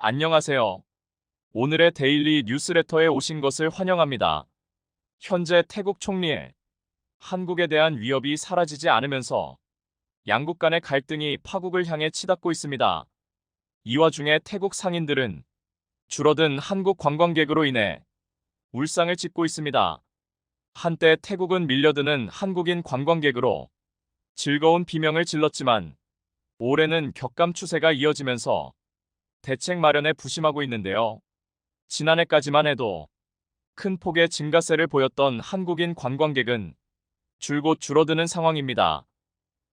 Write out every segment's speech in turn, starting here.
안녕하세요. 오늘의 데일리 뉴스레터에 오신 것을 환영합니다. 현재 태국 총리의 한국에 대한 위협이 사라지지 않으면서 양국 간의 갈등이 파국을 향해 치닫고 있습니다. 이 와중에 태국 상인들은 줄어든 한국 관광객으로 인해 울상을 짓고 있습니다. 한때 태국은 밀려드는 한국인 관광객으로 즐거운 비명을 질렀지만 올해는 격감 추세가 이어지면서 대책 마련에 부심하고 있는데요. 지난해까지만 해도 큰 폭의 증가세를 보였던 한국인 관광객은 줄곧 줄어드는 상황입니다.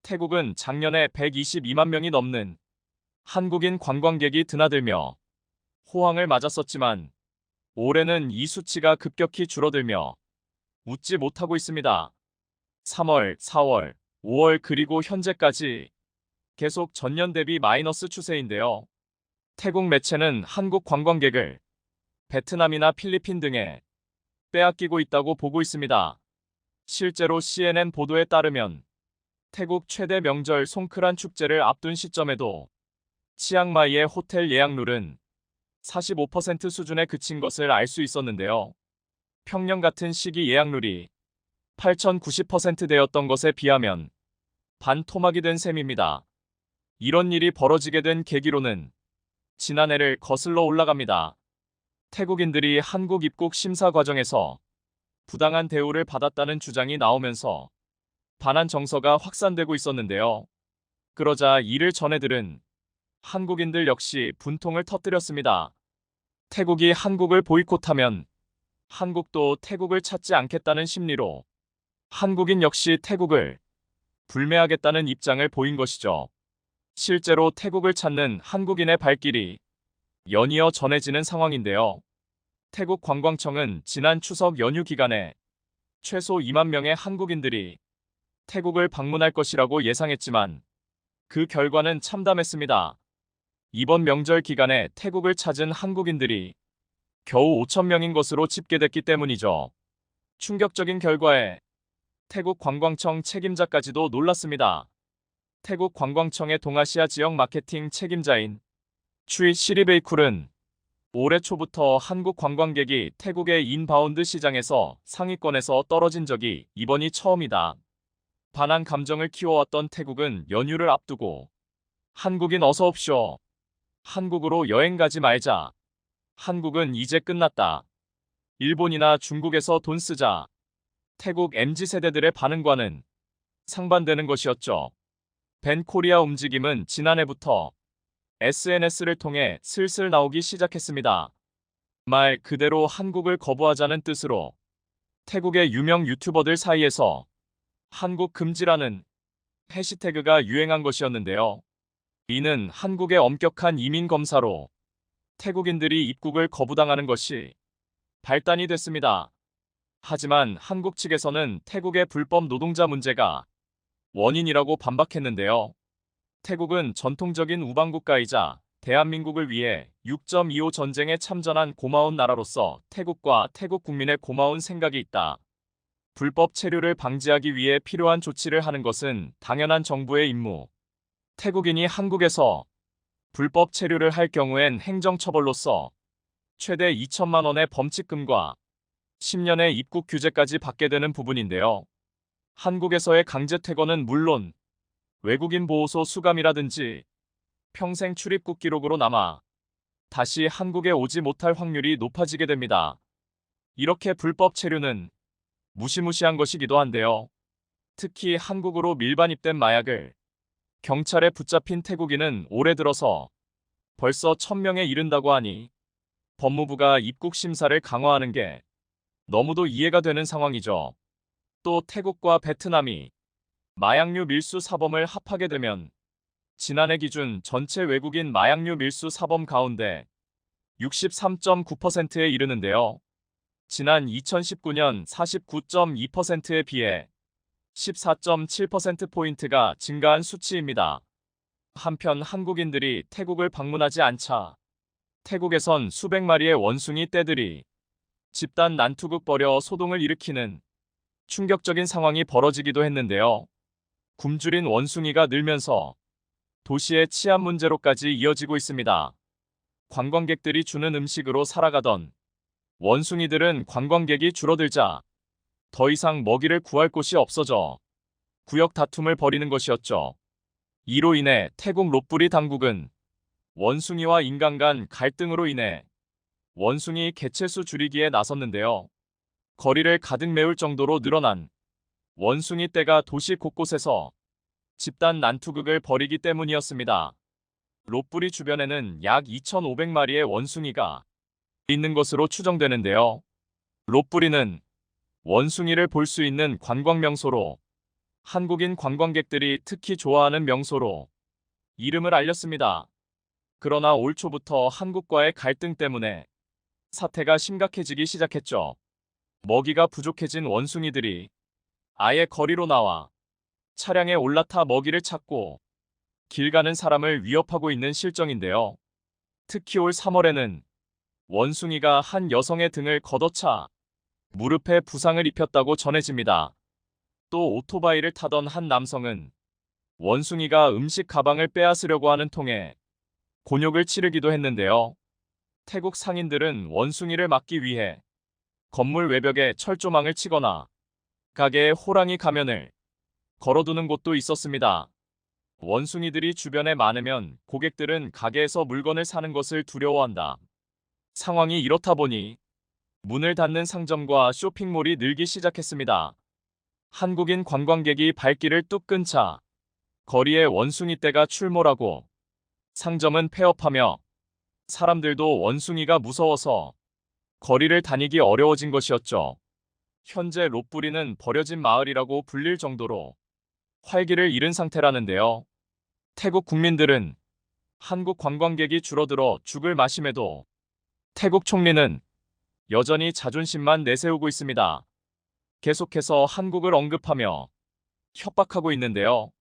태국은 작년에 122만 명이 넘는 한국인 관광객이 드나들며 호황을 맞았었지만 올해는 이 수치가 급격히 줄어들며 웃지 못하고 있습니다. 3월, 4월, 5월 그리고 현재까지 계속 전년 대비 마이너스 추세인데요. 태국 매체는 한국 관광객을 베트남이나 필리핀 등에 빼앗기고 있다고 보고 있습니다. 실제로 CNN 보도에 따르면 태국 최대 명절 송크란 축제를 앞둔 시점에도 치앙마이의 호텔 예약률은 45% 수준에 그친 것을 알 수 있었는데요. 평년 같은 시기 예약률이 8,090%대였던 것에 비하면 반토막이 된 셈입니다. 이런 일이 벌어지게 된 계기로는 지난해를 거슬러 올라갑니다. 태국인들이 한국 입국 심사 과정에서 부당한 대우를 받았다는 주장이 나오면서 반한 정서가 확산되고 있었는데요. 그러자 이를 전해들은 한국인들 역시 분통을 터뜨렸습니다. 태국이 한국을 보이콧하면 한국도 태국을 찾지 않겠다는 심리로 한국인 역시 태국을 불매하겠다는 입장을 보인 것이죠. 실제로 태국을 찾는 한국인의 발길이 연이어 전해지는 상황인데요. 태국 관광청은 지난 추석 연휴 기간에 최소 2만 명의 한국인들이 태국을 방문할 것이라고 예상했지만 그 결과는 참담했습니다. 이번 명절 기간에 태국을 찾은 한국인들이 겨우 5천 명인 것으로 집계됐기 때문이죠. 충격적인 결과에 태국 관광청 책임자까지도 놀랐습니다. 태국 관광청의 동아시아 지역 마케팅 책임자인 추이 시리베이쿨은 올해 초부터 한국 관광객이 태국의 인바운드 시장에서 상위권에서 떨어진 적이 이번이 처음이다. 반한 감정을 키워왔던 태국은 연휴를 앞두고 한국인 어서 옵쇼. 한국으로 여행 가지 말자. 한국은 이제 끝났다. 일본이나 중국에서 돈 쓰자. 태국 MZ세대들의 반응과는 상반되는 것이었죠. 벤 코리아 움직임은 지난해부터 SNS를 통해 슬슬 나오기 시작했습니다. 말 그대로 한국을 거부하자는 뜻으로 태국의 유명 유튜버들 사이에서 한국 금지라는 해시태그가 유행한 것이었는데요. 이는 한국의 엄격한 이민 검사로 태국인들이 입국을 거부당하는 것이 발단이 됐습니다. 하지만 한국 측에서는 태국의 불법 노동자 문제가 원인이라고 반박했는데요. 태국은 전통적인 우방국가이자 대한민국을 위해 6.25 전쟁에 참전한 고마운 나라로서 태국과 태국 국민의 고마운 생각이 있다. 불법 체류를 방지하기 위해 필요한 조치를 하는 것은 당연한 정부의 임무. 태국인이 한국에서 불법 체류를 할 경우엔 행정처벌로서 최대 2천만 원의 범칙금과 10년의 입국 규제까지 받게 되는 부분인데요. 한국에서의 강제 퇴거는 물론 외국인 보호소 수감이라든지 평생 출입국 기록으로 남아 다시 한국에 오지 못할 확률이 높아지게 됩니다. 이렇게 불법 체류는 무시무시한 것이기도 한데요. 특히 한국으로 밀반 입된 마약을 경찰에 붙잡힌 태국인은 올해 들어서 벌써 1,000명에 이른다고 하니 법무부가 입국 심사를 강화하는 게 너무도 이해가 되는 상황이죠. 또 태국과 베트남이 마약류 밀수 사범을 합하게 되면 지난해 기준 전체 외국인 마약류 밀수 사범 가운데 63.9%에 이르는데요. 지난 2019년 49.2%에 비해 14.7%포인트가 증가한 수치입니다. 한편 한국인들이 태국을 방문하지 않자 태국에선 수백 마리의 원숭이 떼들이 집단 난투극 벌여 소동을 일으키는 충격적인 상황이 벌어지기도 했는데요. 굶주린 원숭이가 늘면서 도시의 치안 문제로까지 이어지고 있습니다. 관광객들이 주는 음식으로 살아가던 원숭이들은 관광객이 줄어들자 더 이상 먹이를 구할 곳이 없어져 구역 다툼을 벌이는 것이었죠. 이로 인해 태국 롯부리 당국은 원숭이와 인간 간 갈등으로 인해 원숭이 개체수 줄이기에 나섰는데요. 거리를 가득 메울 정도로 늘어난 원숭이 떼가 도시 곳곳에서 집단 난투극을 벌이기 때문이었습니다. 롯부리 주변에는 약 2,500마리의 원숭이가 있는 것으로 추정되는데요. 롯부리는 원숭이를 볼 수 있는 관광 명소로 한국인 관광객들이 특히 좋아하는 명소로 이름을 알렸습니다. 그러나 올 초부터 한국과의 갈등 때문에 사태가 심각해지기 시작했죠. 먹이가 부족해진 원숭이들이 아예 거리로 나와 차량에 올라타 먹이를 찾고 길 가는 사람을 위협하고 있는 실정인데요. 특히 올 3월에는 원숭이가 한 여성의 등을 걷어차 무릎에 부상을 입혔다고 전해집니다. 또 오토바이를 타던 한 남성은 원숭이가 음식 가방을 빼앗으려고 하는 통에 곤욕을 치르기도 했는데요. 태국 상인들은 원숭이를 막기 위해 건물 외벽에 철조망을 치거나 가게에 호랑이 가면을 걸어두는 곳도 있었습니다. 원숭이들이 주변에 많으면 고객들은 가게에서 물건을 사는 것을 두려워한다. 상황이 이렇다 보니 문을 닫는 상점과 쇼핑몰이 늘기 시작했습니다. 한국인 관광객이 발길을 뚝 끈 차 거리에 원숭이 떼가 출몰하고 상점은 폐업하며 사람들도 원숭이가 무서워서 거리를 다니기 어려워진 것이었죠. 현재 롯부리는 버려진 마을이라고 불릴 정도로 활기를 잃은 상태라는데요. 태국 국민들은 한국 관광객이 줄어들어 죽을 맛임에도 태국 총리는 여전히 자존심만 내세우고 있습니다. 계속해서 한국을 언급하며 협박하고 있는데요.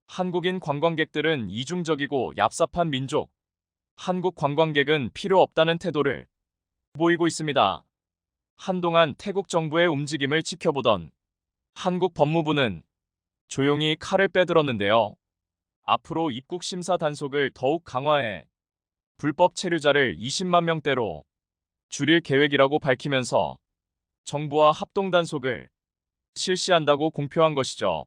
한국인 관광객들은 이중적이고 얍삽한 민족, 한국 관광객은 필요 없다는 태도를 보이고 있습니다. 한동안 태국 정부의 움직임을 지켜보던 한국 법무부는 조용히 칼을 빼들었는데요. 앞으로 입국 심사 단속을 더욱 강화해 불법 체류자를 20만 명대로 줄일 계획이라고 밝히면서 정부와 합동 단속을 실시한다고 공표한 것이죠.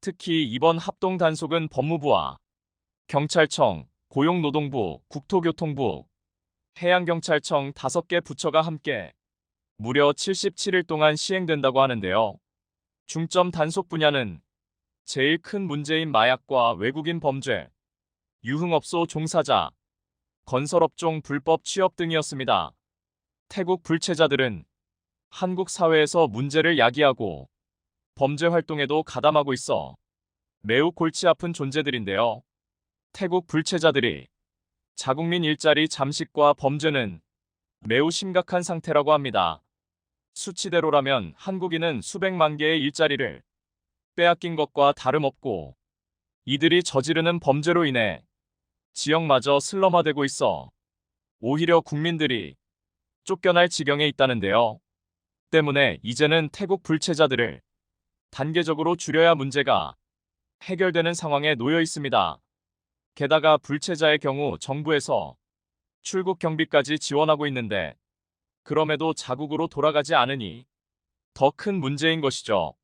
특히 이번 합동 단속은 법무부와 경찰청, 고용노동부, 국토교통부, 해양경찰청 5개 부처가 함께 무려 77일 동안 시행된다고 하는데요. 중점 단속 분야는 제일 큰 문제인 마약과 외국인 범죄, 유흥업소 종사자, 건설업종 불법 취업 등이었습니다. 태국 불체자들은 한국 사회에서 문제를 야기하고 범죄 활동에도 가담하고 있어 매우 골치 아픈 존재들인데요. 태국 불체자들이 자국민 일자리 잠식과 범죄는 매우 심각한 상태라고 합니다. 수치대로라면 한국인은 수백만 개의 일자리를 빼앗긴 것과 다름없고 이들이 저지르는 범죄로 인해 지역마저 슬럼화되고 있어 오히려 국민들이 쫓겨날 지경에 있다는데요. 때문에 이제는 태국 불체자들을 단계적으로 줄여야 문제가 해결되는 상황에 놓여 있습니다. 게다가 불체자의 경우 정부에서 출국 경비까지 지원하고 있는데 그럼에도 자국으로 돌아가지 않으니 더 큰 문제인 것이죠.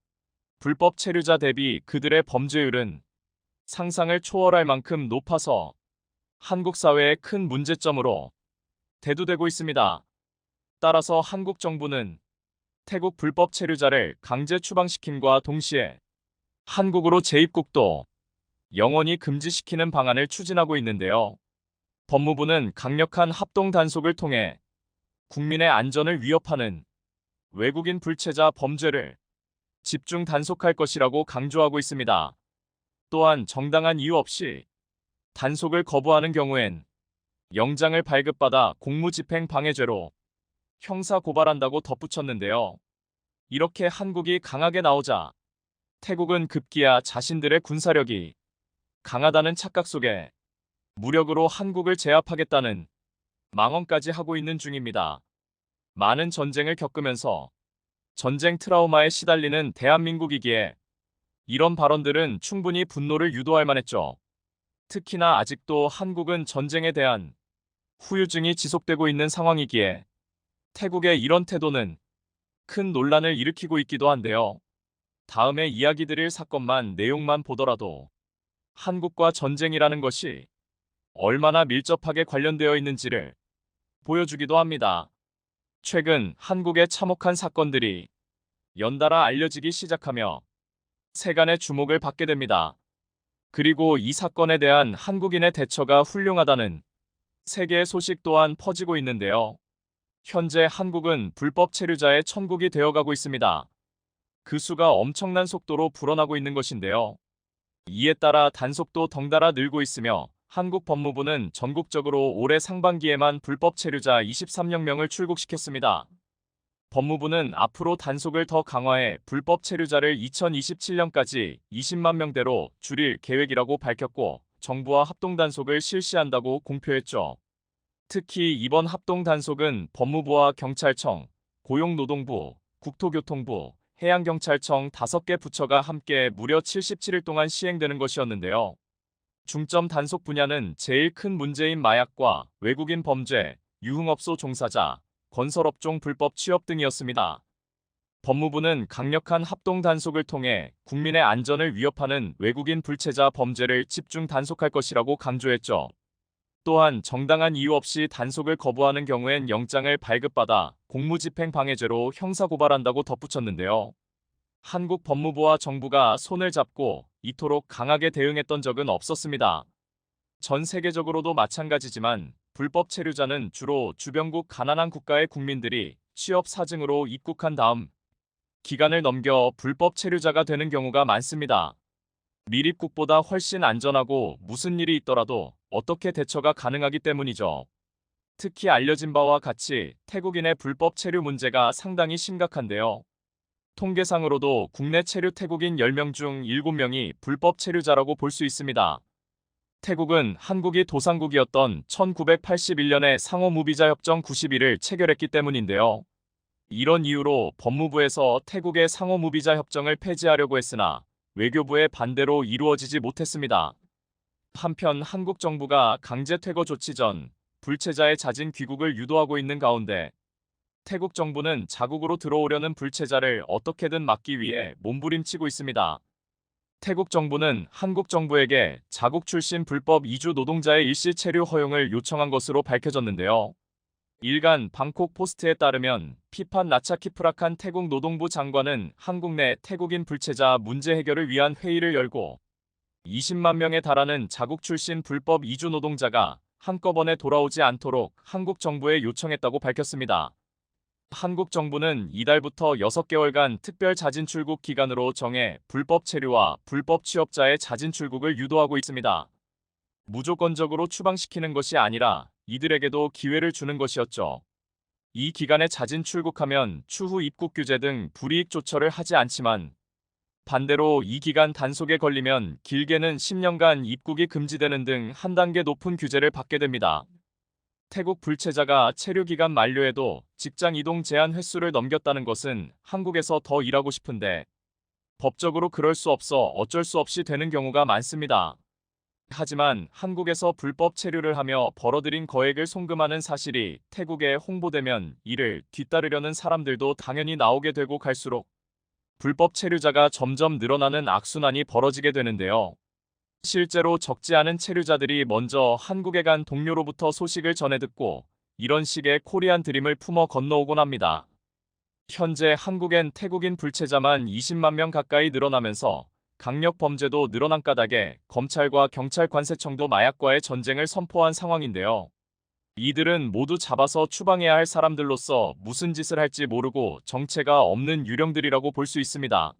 불법 체류자 대비 그들의 범죄율은 상상을 초월할 만큼 높아서 한국 사회의 큰 문제점으로 대두되고 있습니다. 따라서 한국 정부는 태국 불법 체류자를 강제 추방시킴과 동시에 한국으로 재입국도 영원히 금지시키는 방안을 추진하고 있는데요. 법무부는 강력한 합동 단속을 통해 국민의 안전을 위협하는 외국인 불체자 범죄를 집중 단속할 것이라고 강조하고 있습니다. 또한 정당한 이유 없이 단속을 거부하는 경우엔 영장을 발급받아 공무집행 방해죄로 형사 고발한다고 덧붙였는데요. 이렇게 한국이 강하게 나오자 태국은 급기야 자신들의 군사력이 강하다는 착각 속에 무력으로 한국을 제압하겠다는 망언까지 하고 있는 중입니다. 많은 전쟁을 겪으면서 전쟁 트라우마에 시달리는 대한민국이기에 이런 발언들은 충분히 분노를 유도할 만했죠. 특히나 아직도 한국은 전쟁에 대한 후유증이 지속되고 있는 상황이기에 태국의 이런 태도는 큰 논란을 일으키고 있기도 한데요. 다음에 이야기 드릴 사건만 내용만 보더라도 한국과 전쟁이라는 것이 얼마나 밀접하게 관련되어 있는지를 보여주기도 합니다. 최근 한국의 참혹한 사건들이 연달아 알려지기 시작하며 세간의 주목을 받게 됩니다. 그리고 이 사건에 대한 한국인의 대처가 훌륭하다는 세계의 소식 또한 퍼지고 있는데요. 현재 한국은 불법 체류자의 천국이 되어가고 있습니다. 그 수가 엄청난 속도로 불어나고 있는 것인데요. 이에 따라 단속도 덩달아 늘고 있으며 한국 법무부는 전국적으로 올해 상반기에만 불법 체류자 23억 명을 출국시켰습니다. 법무부는 앞으로 단속을 더 강화해 불법 체류자를 2027년까지 20만 명대로 줄일 계획이라고 밝혔고 정부와 합동 단속을 실시한다고 공표했죠. 특히 이번 합동 단속은 법무부와 경찰청, 고용노동부, 국토교통부, 해양경찰청 5개 부처가 함께 무려 77일 동안 시행되는 것이었는데요. 중점 단속 분야는 제일 큰 문제인 마약과 외국인 범죄, 유흥업소 종사자, 건설업종 불법 취업 등이었습니다. 법무부는 강력한 합동 단속을 통해 국민의 안전을 위협하는 외국인 불체자 범죄를 집중 단속할 것이라고 강조했죠. 또한 정당한 이유 없이 단속을 거부하는 경우엔 영장을 발급받아 공무집행 방해죄로 형사고발한다고 덧붙였는데요. 한국 법무부와 정부가 손을 잡고 이토록 강하게 대응했던 적은 없었습니다. 전 세계적으로도 마찬가지지만 불법 체류자는 주로 주변국 가난한 국가의 국민들이 취업 사증으로 입국한 다음 기간을 넘겨 불법 체류자가 되는 경우가 많습니다. 밀입국보다 훨씬 안전하고 무슨 일이 있더라도 어떻게 대처가 가능하기 때문이죠. 특히 알려진 바와 같이 태국인의 불법 체류 문제가 상당히 심각한데요. 통계상으로도 국내 체류 태국인 10명 중 7명이 불법 체류자라고 볼 수 있습니다. 태국은 한국이 도상국이었던 1981년에 상호무비자 협정 91을 체결했기 때문인데요. 이런 이유로 법무부에서 태국의 상호무비자 협정을 폐지하려고 했으나 외교부의 반대로 이루어지지 못했습니다. 한편 한국 정부가 강제 퇴거 조치 전 불체자의 자진 귀국을 유도하고 있는 가운데 태국 정부는 자국으로 들어오려는 불체자를 어떻게든 막기 위해 몸부림치고 있습니다. 태국 정부는 한국 정부에게 자국 출신 불법 이주 노동자의 일시 체류 허용을 요청한 것으로 밝혀졌는데요. 일간 방콕 포스트에 따르면 피판 나차키프라칸 태국 노동부 장관은 한국 내 태국인 불체자 문제 해결을 위한 회의를 열고 20만 명에 달하는 자국 출신 불법 이주 노동자가 한꺼번에 돌아오지 않도록 한국 정부에 요청했다고 밝혔습니다. 한국 정부는 이달부터 6개월간 특별 자진 출국 기간으로 정해 불법 체류와 불법 취업자의 자진 출국을 유도하고 있습니다. 무조건적으로 추방시키는 것이 아니라 이들에게도 기회를 주는 것이었죠. 이 기간에 자진 출국하면 추후 입국 규제 등 불이익 조처를 하지 않지만 반대로 이 기간 단속에 걸리면 길게는 10년간 입국이 금지되는 등 한 단계 높은 규제를 받게 됩니다. 태국 불체자가 체류 기간 만료에도 직장 이동 제한 횟수를 넘겼다는 것은 한국에서 더 일하고 싶은데 법적으로 그럴 수 없어 어쩔 수 없이 되는 경우가 많습니다. 하지만 한국에서 불법 체류를 하며 벌어들인 거액을 송금하는 사실이 태국에 홍보되면 이를 뒤따르려는 사람들도 당연히 나오게 되고 갈수록 불법 체류자가 점점 늘어나는 악순환이 벌어지게 되는데요. 실제로 적지 않은 체류자들이 먼저 한국에 간 동료로부터 소식을 전해 듣고 이런 식의 코리안 드림을 품어 건너오곤 합니다. 현재 한국엔 태국인 불체자만 20만 명 가까이 늘어나면서 강력 범죄도 늘어난 까닭에 검찰과 경찰 관세청도 마약과의 전쟁을 선포한 상황인데요. 이들은 모두 잡아서 추방해야 할 사람들로서 무슨 짓을 할지 모르고 정체가 없는 유령들이라고 볼 수 있습니다.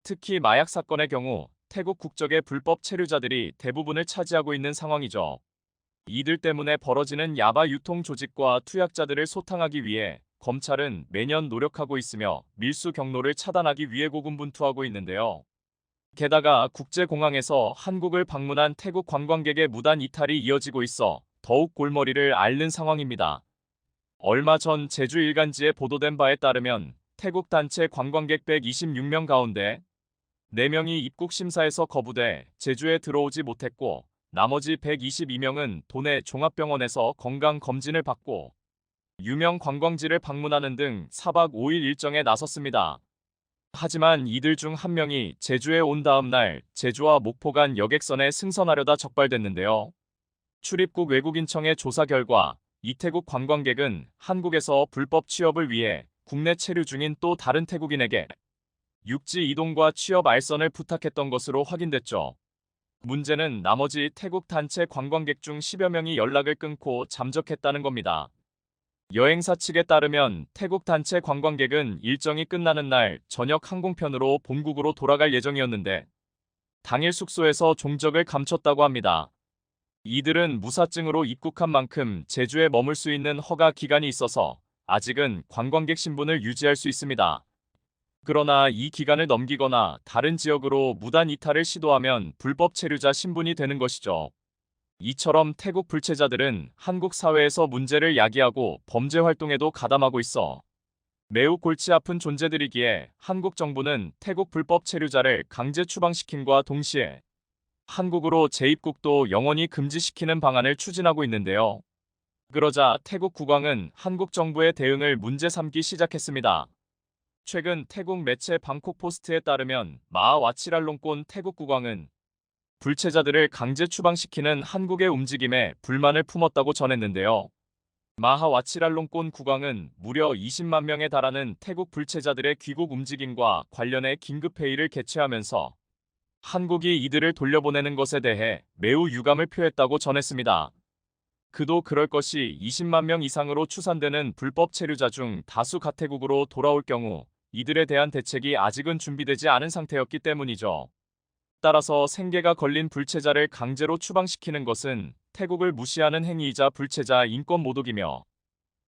특히 마약 사건의 경우 태국 국적의 불법 체류자들이 대부분을 차지하고 있는 상황이죠. 이들 때문에 벌어지는 야바 유통 조직과 투약자들을 소탕하기 위해 검찰은 매년 노력하고 있으며 밀수 경로를 차단하기 위해 고군분투하고 있는데요. 게다가 국제공항에서 한국을 방문한 태국 관광객의 무단 이탈이 이어지고 있어 더욱 골머리를 앓는 상황입니다. 얼마 전 제주 일간지에 보도된 바에 따르면 태국 단체 관광객 126명 가운데 4명이 입국 심사에서 거부돼 제주에 들어오지 못했고 나머지 122명은 도내 종합병원에서 건강검진을 받고 유명 관광지를 방문하는 등 4박 5일 일정에 나섰습니다. 하지만 이들 중 한 명이 제주에 온 다음 날 제주와 목포 간 여객선에 승선하려다 적발됐는데요. 출입국 외국인청의 조사 결과 이태국 관광객은 한국에서 불법 취업을 위해 국내 체류 중인 또 다른 태국인에게 육지 이동과 취업 알선을 부탁했던 것으로 확인됐죠. 문제는 나머지 태국 단체 관광객 중 10여 명이 연락을 끊고 잠적했다는 겁니다. 여행사 측에 따르면 태국 단체 관광객은 일정이 끝나는 날 저녁 항공편으로 본국으로 돌아갈 예정이었는데 당일 숙소에서 종적을 감췄다고 합니다. 이들은 무사증으로 입국한 만큼 제주에 머물 수 있는 허가 기간이 있어서 아직은 관광객 신분을 유지할 수 있습니다. 그러나 이 기간을 넘기거나 다른 지역으로 무단 이탈을 시도하면 불법 체류자 신분이 되는 것이죠. 이처럼 태국 불체자들은 한국 사회에서 문제를 야기하고 범죄 활동에도 가담하고 있어 매우 골치 아픈 존재들이기에 한국 정부는 태국 불법 체류자를 강제 추방시킴과 동시에 한국으로 재입국도 영원히 금지시키는 방안을 추진하고 있는데요. 그러자 태국 국왕은 한국 정부의 대응을 문제 삼기 시작했습니다. 최근 태국 매체 방콕 포스트에 따르면 마하 와치랄롱꼰 태국 국왕은 불체자들을 강제 추방시키는 한국의 움직임에 불만을 품었다고 전했는데요. 마하 와치랄롱꼰 국왕은 무려 20만 명에 달하는 태국 불체자들의 귀국 움직임과 관련해 긴급회의를 개최하면서 한국이 이들을 돌려보내는 것에 대해 매우 유감을 표했다고 전했습니다. 그도 그럴 것이 20만 명 이상으로 추산되는 불법 체류자 중 다수 가태국으로 돌아올 경우 이들에 대한 대책이 아직은 준비되지 않은 상태였기 때문이죠. 따라서 생계가 걸린 불체자를 강제로 추방시키는 것은 태국을 무시하는 행위이자 불체자 인권 모독이며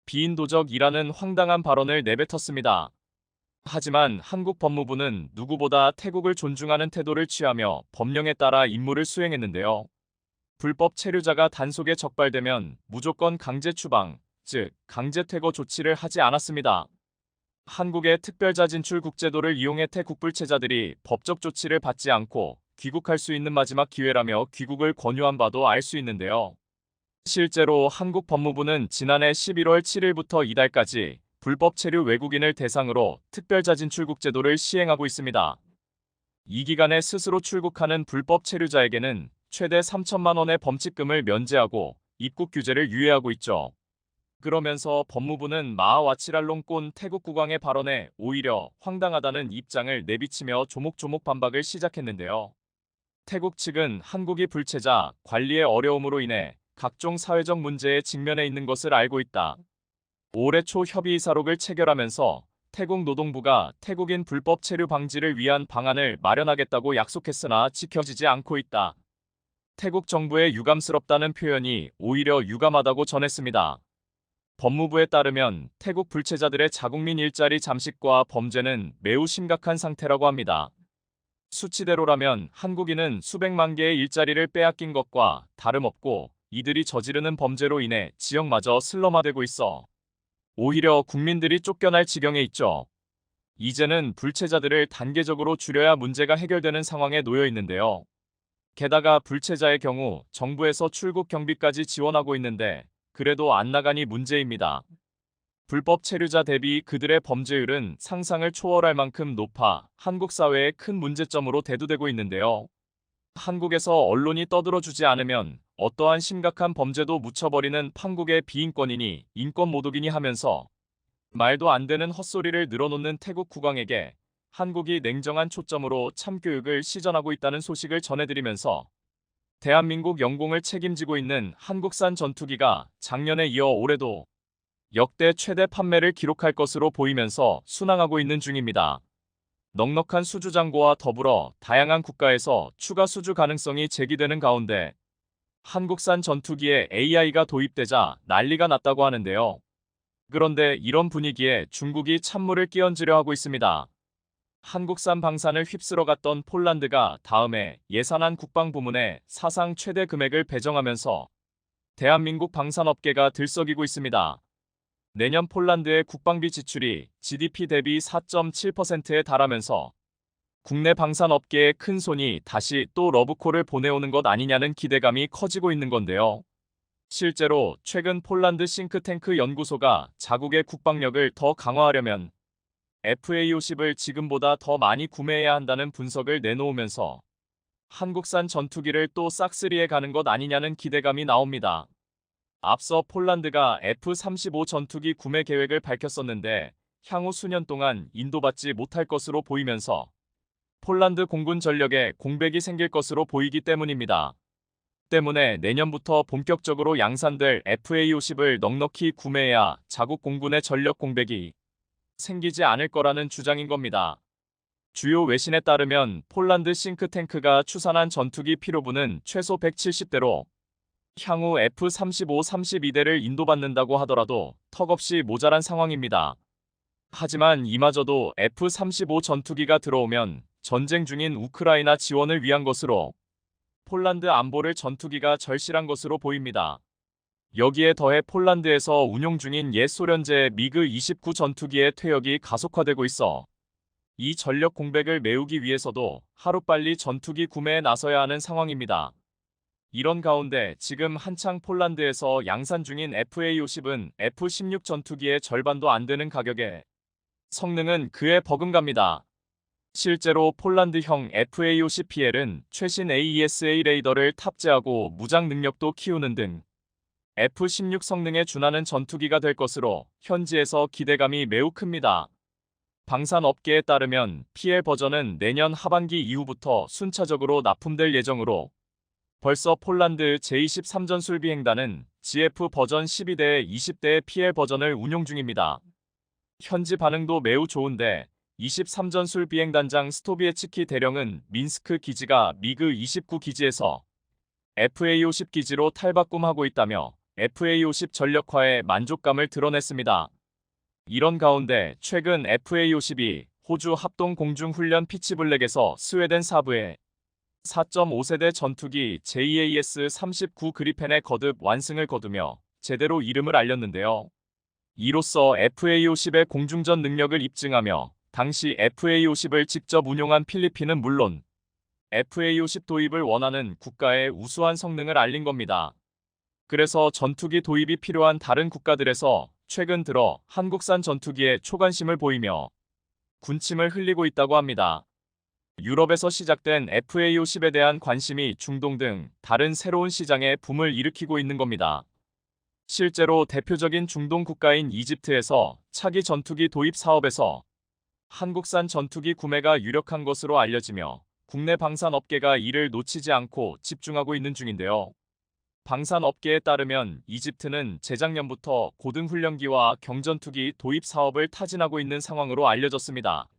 비인도적이라는 황당한 발언을 내뱉었습니다. 하지만 한국 법무부는 누구보다 태국을 존중하는 태도를 취하며 법령에 따라 임무를 수행했는데요. 불법 체류자가 단속에 적발되면 무조건 강제 추방, 즉 강제 퇴거 조치를 하지 않았습니다. 한국의 특별자진출 국제도를 이용해 태국 불체자들이 법적 조치를 받지 않고 귀국할 수 있는 마지막 기회라며 귀국을 권유한 바도 알 수 있는데요. 실제로 한국 법무부는 지난해 11월 7일부터 이달까지 불법 체류 외국인을 대상으로 특별자진출 국제도를 시행하고 있습니다. 이 기간에 스스로 출국하는 불법 체류자에게는 최대 3천만 원의 범칙금을 면제하고 입국 규제를 유예하고 있죠. 그러면서 법무부는 마하 와치랄롱꼰 태국 국왕의 발언에 오히려 황당하다는 입장을 내비치며 조목조목 반박을 시작했는데요. 태국 측은 한국이 불체자 관리의 어려움으로 인해 각종 사회적 문제에 직면해 있는 것을 알고 있다. 올해 초 협의이사록을 체결하면서 태국 노동부가 태국인 불법 체류 방지를 위한 방안을 마련하겠다고 약속했으나 지켜지지 않고 있다. 태국 정부의 유감스럽다는 표현이 오히려 유감하다고 전했습니다. 법무부에 따르면 태국 불체자들의 자국민 일자리 잠식과 범죄는 매우 심각한 상태라고 합니다. 수치대로라면 한국인은 수백만 개의 일자리를 빼앗긴 것과 다름없고 이들이 저지르는 범죄로 인해 지역마저 슬럼화되고 있어 오히려 국민들이 쫓겨날 지경에 있죠. 이제는 불체자들을 단계적으로 줄여야 문제가 해결되는 상황에 놓여 있는데요. 게다가 불체자의 경우 정부에서 출국 경비까지 지원하고 있는데 그래도 안 나가니 문제입니다. 불법 체류자 대비 그들의 범죄율은 상상을 초월할 만큼 높아 한국 사회의 큰 문제점으로 대두되고 있는데요. 한국에서 언론이 떠들어주지 않으면 어떠한 심각한 범죄도 묻혀버리는 판국의 비인권이니 인권 모독이니 하면서 말도 안 되는 헛소리를 늘어놓는 태국 국왕에게 한국이 냉정한 초점으로 참교육을 시전하고 있다는 소식을 전해드리면서 대한민국 영공을 책임지고 있는 한국산 전투기가 작년에 이어 올해도 역대 최대 판매를 기록할 것으로 보이면서 순항하고 있는 중입니다. 넉넉한 수주 잔고와 더불어 다양한 국가에서 추가 수주 가능성이 제기되는 가운데 한국산 전투기에 AI가 도입되자 난리가 났다고 하는데요. 그런데 이런 분위기에 중국이 찬물을 끼얹으려 하고 있습니다. 한국산 방산을 휩쓸어 갔던 폴란드가 다음해 예산안 국방부문에 사상 최대 금액을 배정하면서 대한민국 방산업계가 들썩이고 있습니다. 내년 폴란드의 국방비 지출이 GDP 대비 4.7%에 달하면서 국내 방산업계의 큰 손이 다시 또 러브콜을 보내오는 것 아니냐는 기대감이 커지고 있는 건데요. 실제로 최근 폴란드 싱크탱크 연구소가 자국의 국방력을 더 강화하려면 FA-50을 지금보다 더 많이 구매해야 한다는 분석을 내놓으면서 한국산 전투기를 또 싹쓸이해 가는 것 아니냐는 기대감이 나옵니다. 앞서 폴란드가 F-35 전투기 구매 계획을 밝혔었는데 향후 수년 동안 인도받지 못할 것으로 보이면서 폴란드 공군 전력에 공백이 생길 것으로 보이기 때문입니다. 때문에 내년부터 본격적으로 양산될 FA-50을 넉넉히 구매해야 자국 공군의 전력 공백이 생기지 않을 거라는 주장인 겁니다. 주요 외신에 따르면 폴란드 싱크탱크가 추산한 전투기 필요분은 최소 170대로 향후 F-35 32대를 인도받는다고 하더라도 턱없이 모자란 상황입니다. 하지만 이마저도 F-35 전투기가 들어오면 전쟁 중인 우크라이나 지원을 위한 것으로 폴란드 안보를 전투기가 절실한 것으로 보입니다. 여기에 더해 폴란드에서 운용 중인 옛 소련제 미그 29 전투기의 퇴역이 가속화되고 있어 이 전력 공백을 메우기 위해서도 하루빨리 전투기 구매에 나서야 하는 상황입니다. 이런 가운데 지금 한창 폴란드에서 양산 중인 FA-50은 F-16 전투기의 절반도 안 되는 가격에 성능은 그에 버금갑니다. 실제로 폴란드형 FA-50PL은 최신 AESA 레이더를 탑재하고 무장 능력도 키우는 등 F-16 성능에 준하는 전투기가 될 것으로 현지에서 기대감이 매우 큽니다. 방산업계에 따르면 PL 버전은 내년 하반기 이후부터 순차적으로 납품될 예정으로 벌써 폴란드 제23 전술비행단은 GF 버전 12대에 20대의 PL 버전을 운용 중입니다. 현지 반응도 매우 좋은데 23 전술비행단장 스토비에츠키 대령은 민스크 기지가 미그 29 기지에서 FA-50 기지로 탈바꿈하고 있다며 FA-50 전력화에 만족감을 드러냈습니다. 이런 가운데 최근 FA-50이 호주 합동공중훈련 피치블랙에서 스웨덴 사부에 4.5세대 전투기 JAS-39 그리펜의 거듭 완승을 거두며 제대로 이름을 알렸는데요. 이로써 FA-50의 공중전 능력을 입증하며 당시 FA-50을 직접 운용한 필리핀은 물론 FA-50 도입을 원하는 국가의 우수한 성능을 알린 겁니다. 그래서 전투기 도입이 필요한 다른 국가들에서 최근 들어 한국산 전투기에 초관심을 보이며 군침을 흘리고 있다고 합니다. 유럽에서 시작된 FA-50에 대한 관심이 중동 등 다른 새로운 시장에 붐을 일으키고 있는 겁니다. 실제로 대표적인 중동 국가인 이집트에서 차기 전투기 도입 사업에서 한국산 전투기 구매가 유력한 것으로 알려지며 국내 방산업계가 이를 놓치지 않고 집중하고 있는 중인데요. 방산업계에 따르면 이집트는 재작년부터 고등훈련기와 경전투기 도입 사업을 타진하고 있는 상황으로 알려졌습니다.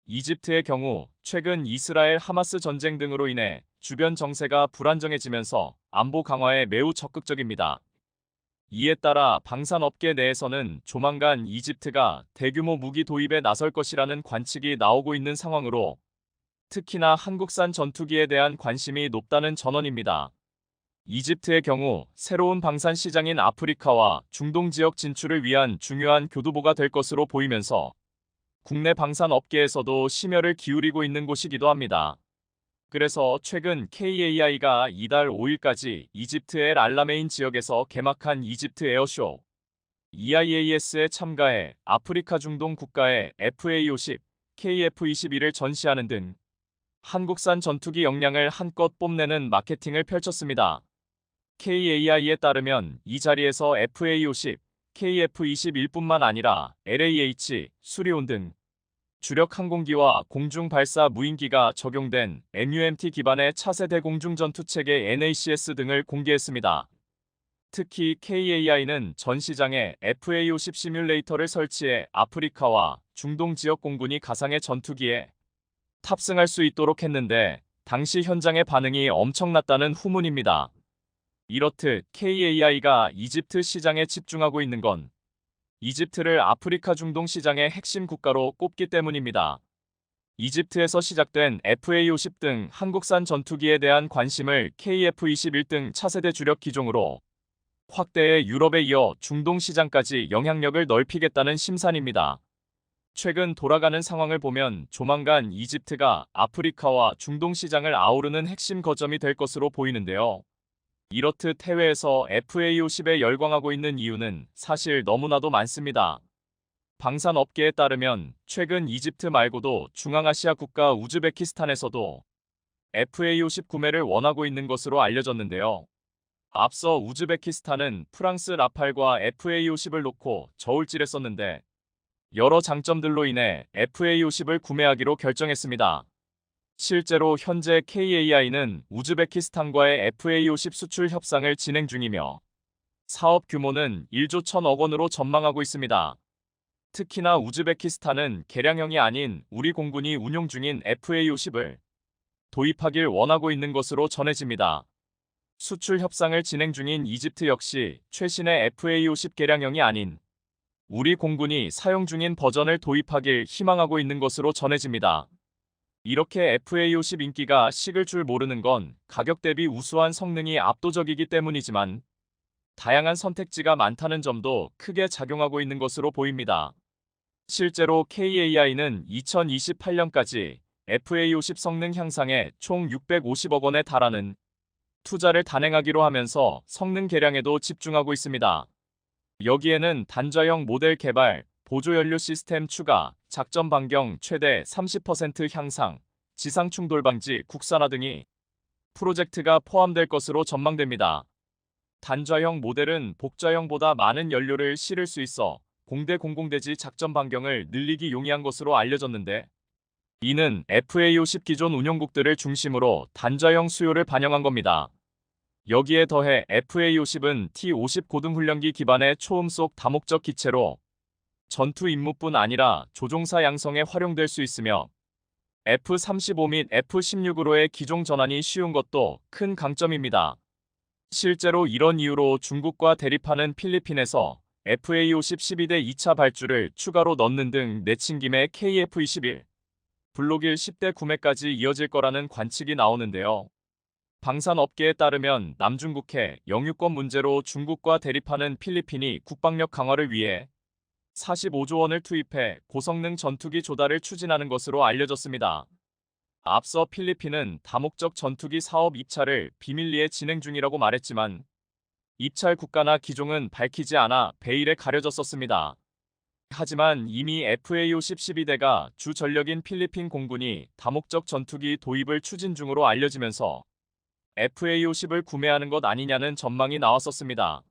이집트의 경우 최근 이스라엘 하마스 전쟁 등으로 인해 주변 정세가 불안정해지면서 안보 강화에 매우 적극적입니다. 이에 따라 방산업계 내에서는 조만간 이집트가 대규모 무기 도입에 나설 것이라는 관측이 나오고 있는 상황으로 특히나 한국산 전투기에 대한 관심이 높다는 전언입니다. 이집트의 경우 새로운 방산 시장인 아프리카와 중동 지역 진출을 위한 중요한 교두보가 될 것으로 보이면서 국내 방산 업계에서도 심혈을 기울이고 있는 곳이기도 합니다. 그래서 최근 KAI가 이달 5일까지 이집트 엘 알라메인 지역에서 개막한 이집트 에어쇼 EIAS에 참가해 아프리카 중동 국가의 FA-50, KF-21을 전시하는 등 한국산 전투기 역량을 한껏 뽐내는 마케팅을 펼쳤습니다. KAI에 따르면 이 자리에서 FA-50, KF-21뿐만 아니라 LAH, 수리온 등 주력 항공기와 공중 발사 무인기가 적용된 MUMT 기반의 차세대 공중전투체계 NACS 등을 공개했습니다. 특히 KAI는 전 시장에 FA-50 시뮬레이터를 설치해 아프리카와 중동 지역 공군이 가상의 전투기에 탑승할 수 있도록 했는데 당시 현장의 반응이 엄청났다는 후문입니다. 이렇듯 KAI가 이집트 시장에 집중하고 있는 건 이집트를 아프리카 중동 시장의 핵심 국가로 꼽기 때문입니다. 이집트에서 시작된 FA-50 등 한국산 전투기에 대한 관심을 KF-21 등 차세대 주력 기종으로 확대해 유럽에 이어 중동 시장까지 영향력을 넓히겠다는 심산입니다. 최근 돌아가는 상황을 보면 조만간 이집트가 아프리카와 중동 시장을 아우르는 핵심 거점이 될 것으로 보이는데요. 이렇듯 해외에서 FA50에 열광하고 있는 이유는 사실 너무나도 많습니다. 방산업계에 따르면 최근 이집트 말고도 중앙아시아 국가 우즈베키스탄에서도 FA50 구매를 원하고 있는 것으로 알려졌는데요. 앞서 우즈베키스탄은 프랑스 라팔과 FA50을 놓고 저울질했었는데 여러 장점들로 인해 FA50을 구매하기로 결정했습니다. 실제로 현재 KAI는 우즈베키스탄과의 FA50 수출 협상을 진행 중이며 사업 규모는 1조 1천억 원으로 전망하고 있습니다. 특히나 우즈베키스탄은 개량형이 아닌 우리 공군이 운용 중인 FA50을 도입하길 원하고 있는 것으로 전해집니다. 수출 협상을 진행 중인 이집트 역시 최신의 FA50 개량형이 아닌 우리 공군이 사용 중인 버전을 도입하길 희망하고 있는 것으로 전해집니다. 이렇게 FA50 인기가 식을 줄 모르는 건 가격 대비 우수한 성능이 압도적이기 때문이지만 다양한 선택지가 많다는 점도 크게 작용하고 있는 것으로 보입니다. 실제로 KAI는 2028년까지 FA50 성능 향상에 총 650억 원에 달하는 투자를 단행하기로 하면서 성능 개량에도 집중하고 있습니다. 여기에는 단자형 모델 개발, 보조연료 시스템 추가, 작전 반경 최대 30% 향상, 지상 충돌 방지 국산화 등이 프로젝트가 포함될 것으로 전망됩니다. 단자형 모델은 복자형보다 많은 연료를 실을 수 있어 공대 공공대지 작전 반경을 늘리기 용이한 것으로 알려졌는데 이는 FA50 기존 운용국들을 중심으로 단자형 수요를 반영한 겁니다. 여기에 더해 FA50은 T-50 고등훈련기 기반의 초음속 다목적 기체로 전투 임무뿐 아니라 조종사 양성에 활용될 수 있으며 F-35 및 F-16으로의 기종 전환이 쉬운 것도 큰 강점입니다. 실제로 이런 이유로 중국과 대립하는 필리핀에서 FA50 12대 2차 발주를 추가로 넣는 등 내친 김에 KF-21 블록1 10대 구매까지 이어질 거라는 관측이 나오는데요. 방산업계에 따르면 남중국해 영유권 문제로 중국과 대립하는 필리핀이 국방력 강화를 위해 45조 원을 투입해 고성능 전투기 조달을 추진하는 것으로 알려졌습니다. 앞서 필리핀은 다목적 전투기 사업 입찰을 비밀리에 진행 중이라고 말했지만 입찰 국가나 기종은 밝히지 않아 베일에 가려졌었습니다. 하지만 이미 FA50 12대가 주 전력인 필리핀 공군이 다목적 전투기 도입을 추진 중으로 알려지면서 FA50을 구매하는 것 아니냐는 전망이 나왔었습니다.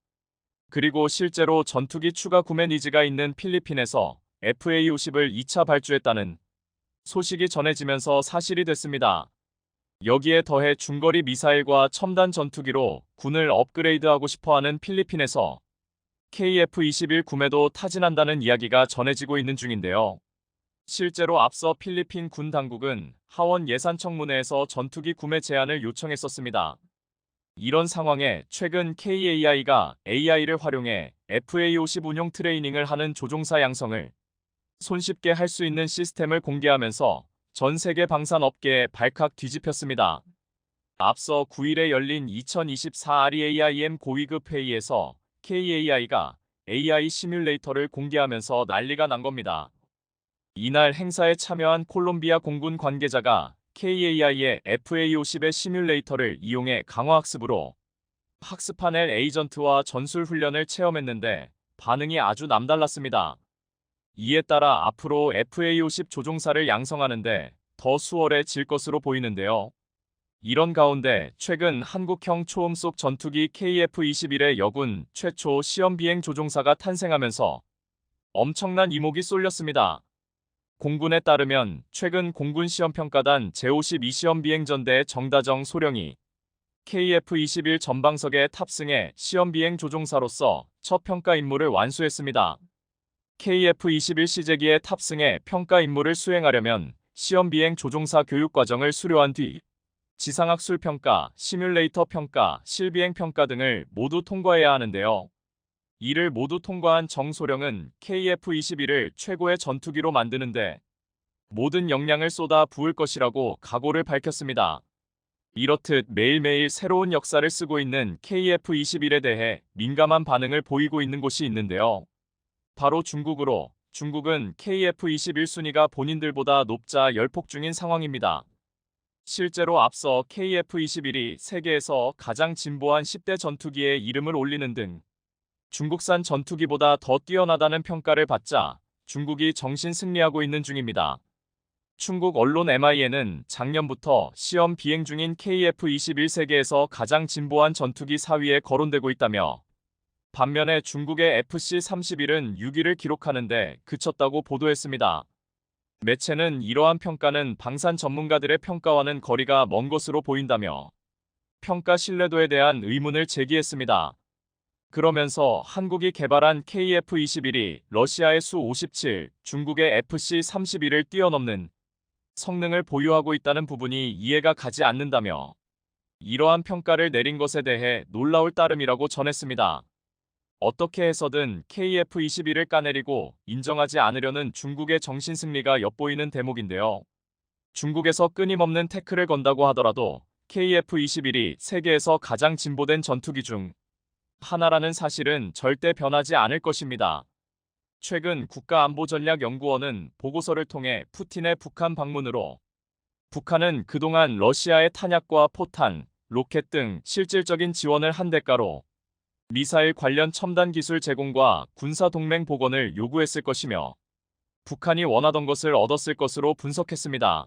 그리고 실제로 전투기 추가 구매 니즈가 있는 필리핀에서 FA50을 2차 발주했다는 소식이 전해지면서 사실이 됐습니다. 여기에 더해 중거리 미사일과 첨단 전투기로 군을 업그레이드하고 싶어하는 필리핀에서 KF-21 구매도 타진한다는 이야기가 전해지고 있는 중인데요. 실제로 앞서 필리핀 군 당국은 하원 예산청문회에서 전투기 구매 제한을 요청했었습니다. 이런 상황에 최근 KAI가 AI를 활용해 FA50 운용 트레이닝을 하는 조종사 양성을 손쉽게 할 수 있는 시스템을 공개하면서 전 세계 방산업계에 발칵 뒤집혔습니다. 앞서 9일에 열린 2024 REAIM 고위급 회의에서 KAI가 AI 시뮬레이터를 공개하면서 난리가 난 겁니다. 이날 행사에 참여한 콜롬비아 공군 관계자가 KAI의 FA50의 시뮬레이터를 이용해 강화학습으로 학습한 에이전트와 전술훈련을 체험했는데 반응이 아주 남달랐습니다. 이에 따라 앞으로 FA50 조종사를 양성하는데 더 수월해질 것으로 보이는데요. 이런 가운데 최근 한국형 초음속 전투기 KF-21의 여군 최초 시험비행 조종사가 탄생하면서 엄청난 이목이 쏠렸습니다. 공군에 따르면 최근 공군 시험평가단 제52 시험비행전대의 정다정 소령이 KF-21 전방석에 탑승해 시험비행 조종사로서 첫 평가 임무를 완수했습니다. KF-21 시제기에 탑승해 평가 임무를 수행하려면 시험비행 조종사 교육과정을 수료한 뒤 지상학술 평가, 시뮬레이터 평가, 실비행 평가 등을 모두 통과해야 하는데요. 이를 모두 통과한 정소령은 KF-21을 최고의 전투기로 만드는데 모든 역량을 쏟아 부을 것이라고 각오를 밝혔습니다. 이렇듯 매일매일 새로운 역사를 쓰고 있는 KF-21에 대해 민감한 반응을 보이고 있는 곳이 있는데요. 바로 중국으로 중국은 KF-21 순위가 본인들보다 높자 열폭 중인 상황입니다. 실제로 앞서 KF-21이 세계에서 가장 진보한 10대 전투기에 이름을 올리는 등 중국산 전투기보다 더 뛰어나다는 평가를 받자 중국이 정신 승리하고 있는 중입니다. 중국 언론 MIN은 작년부터 시험 비행 중인 KF-21 세계에서 가장 진보한 전투기 4위에 거론되고 있다며 반면에 중국의 FC-31은 6위를 기록하는데 그쳤다고 보도했습니다. 매체는 이러한 평가는 방산 전문가들의 평가와는 거리가 먼 것으로 보인다며 평가 신뢰도에 대한 의문을 제기했습니다. 그러면서 한국이 개발한 KF-21이 러시아의 수-57, 중국의 FC-31을 뛰어넘는 성능을 보유하고 있다는 부분이 이해가 가지 않는다며 이러한 평가를 내린 것에 대해 놀라울 따름이라고 전했습니다. 어떻게 해서든 KF-21을 까내리고 인정하지 않으려는 중국의 정신승리가 엿보이는 대목인데요. 중국에서 끊임없는 태클을 건다고 하더라도 KF-21이 세계에서 가장 진보된 전투기 중 하나라는 사실은 절대 변하지 않을 것입니다. 최근 국가안보전략연구원은 보고서를 통해 푸틴의 북한 방문으로 북한은 그동안 러시아의 탄약과 포탄, 로켓 등 실질적인 지원을 한 대가로 미사일 관련 첨단 기술 제공과 군사동맹 복원을 요구했을 것이며 북한이 원하던 것을 얻었을 것으로 분석했습니다.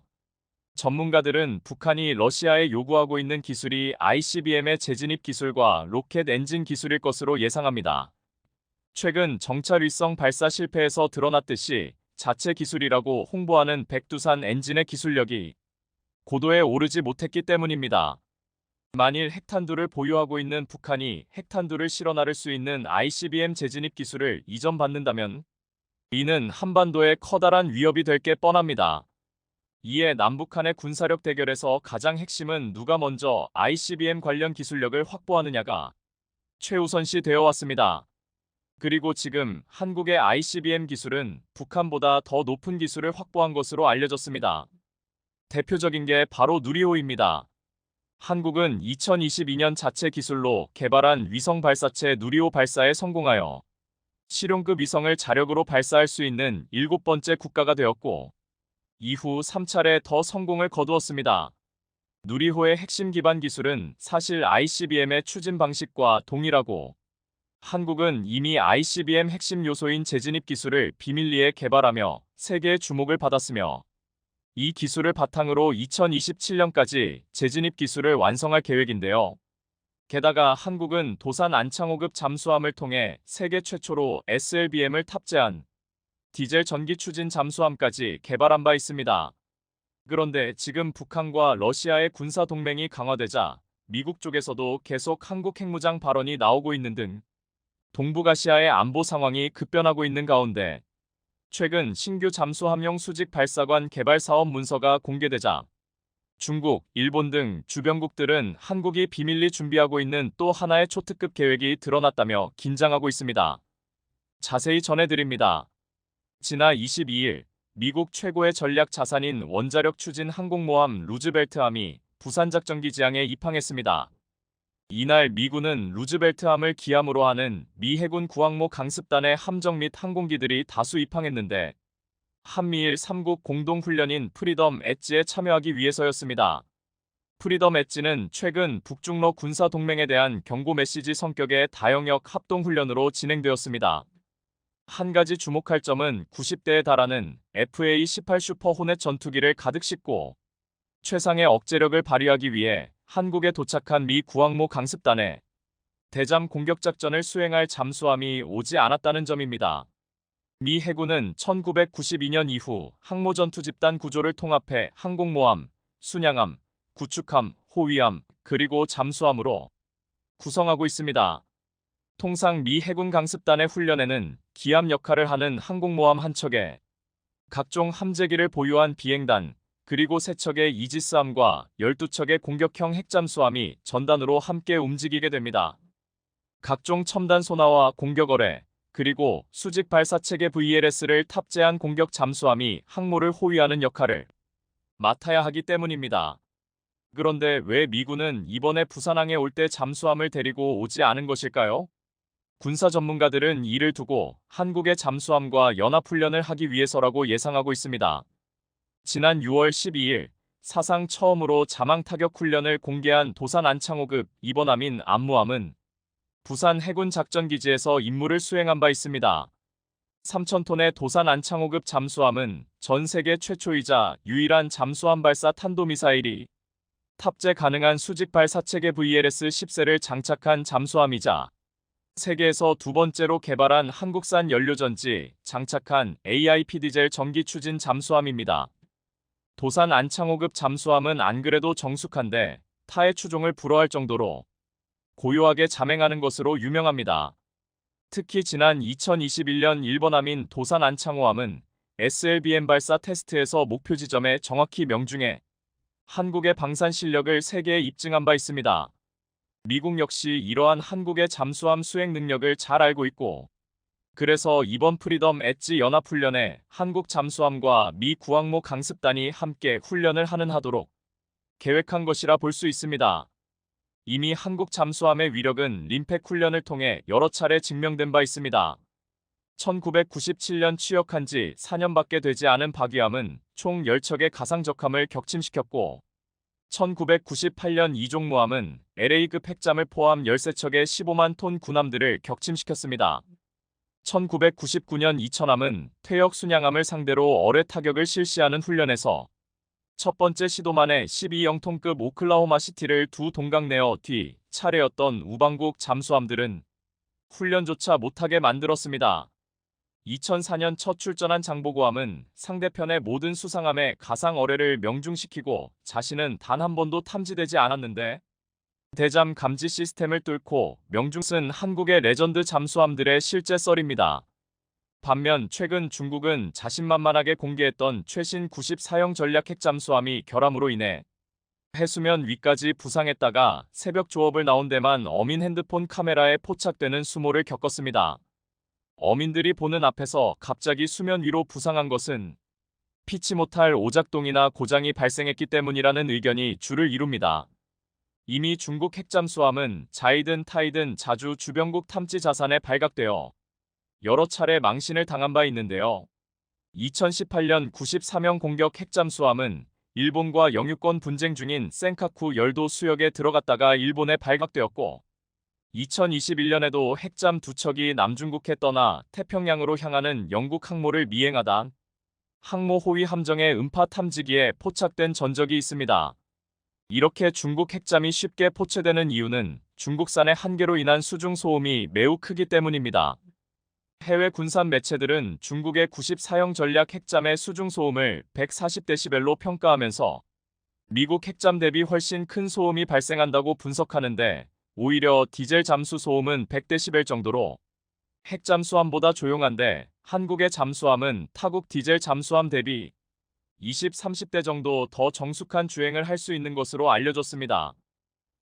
전문가들은 북한이 러시아에 요구하고 있는 기술이 ICBM의 재진입 기술과 로켓 엔진 기술일 것으로 예상합니다. 최근 정찰 위성 발사 실패에서 드러났듯이 자체 기술이라고 홍보하는 백두산 엔진의 기술력이 고도에 오르지 못했기 때문입니다. 만일 핵탄두를 보유하고 있는 북한이 핵탄두를 실어 나를 수 있는 ICBM 재진입 기술을 이전받는다면 이는 한반도에 커다란 위협이 될 게 뻔합니다. 이에 남북한의 군사력 대결에서 가장 핵심은 누가 먼저 ICBM 관련 기술력을 확보하느냐가 최우선시 되어 왔습니다. 그리고 지금 한국의 ICBM 기술은 북한보다 더 높은 기술을 확보한 것으로 알려졌습니다. 대표적인 게 바로 누리호입니다. 한국은 2022년 자체 기술로 개발한 위성 발사체 누리호 발사에 성공하여 실용급 위성을 자력으로 발사할 수 있는 7번째 국가가 되었고 이후 3차례 더 성공을 거두었습니다. 누리호의 핵심 기반 기술은 사실 ICBM의 추진 방식과 동일하고 한국은 이미 ICBM 핵심 요소인 재진입 기술을 비밀리에 개발하며 세계의 주목을 받았으며 이 기술을 바탕으로 2027년까지 재진입 기술을 완성할 계획인데요. 게다가 한국은 도산 안창호급 잠수함을 통해 세계 최초로 SLBM을 탑재한 디젤 전기 추진 잠수함까지 개발한 바 있습니다. 그런데 지금 북한과 러시아의 군사 동맹이 강화되자 미국 쪽에서도 계속 한국 핵무장 발언이 나오고 있는 등 동북아시아의 안보 상황이 급변하고 있는 가운데 최근 신규 잠수함용 수직 발사관 개발 사업 문서가 공개되자 중국, 일본 등 주변국들은 한국이 비밀리 준비하고 있는 또 하나의 초특급 계획이 드러났다며 긴장하고 있습니다. 자세히 전해드립니다. 지난 22일 미국 최고의 전략 자산인 원자력 추진 항공모함 루즈벨트함이 부산작전기 지항에 입항했습니다. 이날 미군은 루즈벨트함을 기함으로 하는 미 해군 구항모 강습단의 함정 및 항공기들이 다수 입항했는데 한미일 3국 공동훈련인 프리덤 엣지에 참여하기 위해서였습니다. 프리덤 엣지는 최근 북중러 군사동맹에 대한 경고 메시지 성격의 다영역 합동훈련으로 진행되었습니다. 한 가지 주목할 점은 90대에 달하는 FA-18 슈퍼 호넷 전투기를 가득 싣고 최상의 억제력을 발휘하기 위해 한국에 도착한 미 구항모 강습단에 대잠 공격작전을 수행할 잠수함이 오지 않았다는 점입니다. 미 해군은 1992년 이후 항모전투 집단 구조를 통합해 항공모함, 순양함, 구축함, 호위함, 그리고 잠수함으로 구성하고 있습니다. 통상 미 해군 강습단의 훈련에는 기함 역할을 하는 항공모함 한 척에 각종 함재기를 보유한 비행단, 그리고 3척의 이지스함과 12척의 공격형 핵잠수함이 전단으로 함께 움직이게 됩니다. 각종 첨단 소나와 공격어뢰, 그리고 수직 발사체계 VLS를 탑재한 공격 잠수함이 항모를 호위하는 역할을 맡아야 하기 때문입니다. 그런데 왜 미군은 이번에 부산항에 올 때 잠수함을 데리고 오지 않은 것일까요? 군사 전문가들은 이를 두고 한국의 잠수함과 연합훈련을 하기 위해서라고 예상하고 있습니다. 지난 6월 12일 사상 처음으로 자망 타격 훈련을 공개한 도산 안창호급 이번함인 안무함은 부산 해군 작전기지에서 임무를 수행한 바 있습니다. 3,000톤의 도산 안창호급 잠수함은 전 세계 최초이자 유일한 잠수함 발사 탄도미사일이 탑재 가능한 수직 발사체계 VLS-10세를 장착한 잠수함이자 세계에서 두 번째로 개발한 한국산 연료전지 장착한 AIP 디젤 전기 추진 잠수함입니다. 도산 안창호급 잠수함은 안 그래도 정숙한데 타의 추종을 불허할 정도로 고요하게 잠행하는 것으로 유명합니다. 특히 지난 2021년 일본함인 도산 안창호함은 SLBM 발사 테스트에서 목표 지점에 정확히 명중해 한국의 방산 실력을 세계에 입증한 바 있습니다. 미국 역시 이러한 한국의 잠수함 수행 능력을 잘 알고 있고 그래서 이번 프리덤 엣지 연합훈련에 한국 잠수함과 미 구항모 강습단이 함께 훈련을 하는 하도록 계획한 것이라 볼 수 있습니다. 이미 한국 잠수함의 위력은 림팩 훈련을 통해 여러 차례 증명된 바 있습니다. 1997년 취역한 지 4년밖에 되지 않은 박위함은 총 10척의 가상적함을 격침시켰고 1998년 이종무함은 LA급 핵잠을 포함 13척의 15만 톤 군함들을 격침시켰습니다. 1999년 이천함은 퇴역 순양함을 상대로 어뢰 타격을 실시하는 훈련에서 첫 번째 시도만에 12영톤급 오클라호마 시티를 두 동강 내어 뒤 차례였던 우방국 잠수함들은 훈련조차 못하게 만들었습니다. 2004년 첫 출전한 장보고함은 상대편의 모든 수상함에 가상 어뢰를 명중시키고 자신은 단 한 번도 탐지되지 않았는데 대잠 감지 시스템을 뚫고 명중 쓴 한국의 레전드 잠수함들의 실제 썰입니다. 반면 최근 중국은 자신만만하게 공개했던 최신 94형 전략 핵잠수함이 결함으로 인해 해수면 위까지 부상했다가 새벽 조업을 나온 데만 어민 핸드폰 카메라에 포착되는 수모를 겪었습니다. 어민들이 보는 앞에서 갑자기 수면 위로 부상한 것은 피치 못할 오작동이나 고장이 발생했기 때문이라는 의견이 주를 이룹니다. 이미 중국 핵잠수함은 자이든 타이든 자주 주변국 탐지 자산에 발각되어 여러 차례 망신을 당한 바 있는데요. 2018년 93형 공격 핵잠수함은 일본과 영유권 분쟁 중인 센카쿠 열도 수역에 들어갔다가 일본에 발각되었고 2021년에도 핵잠 두 척이 남중국해 떠나 태평양으로 향하는 영국 항모를 미행하다 항모 호위 함정의 음파 탐지기에 포착된 전적이 있습니다. 이렇게 중국 핵잠이 쉽게 포체되는 이유는 중국산의 한계로 인한 수중 소음이 매우 크기 때문입니다. 해외 군산 매체들은 중국의 94형 전략 핵잠의 수중 소음을 140데시벨로 평가하면서 미국 핵잠 대비 훨씬 큰 소음이 발생한다고 분석하는데 오히려 디젤 잠수 소음은 100데시벨 정도로 핵잠수함보다 조용한데 한국의 잠수함은 타국 디젤 잠수함 대비 20-30대 정도 더 정숙한 주행을 할 수 있는 것으로 알려졌습니다.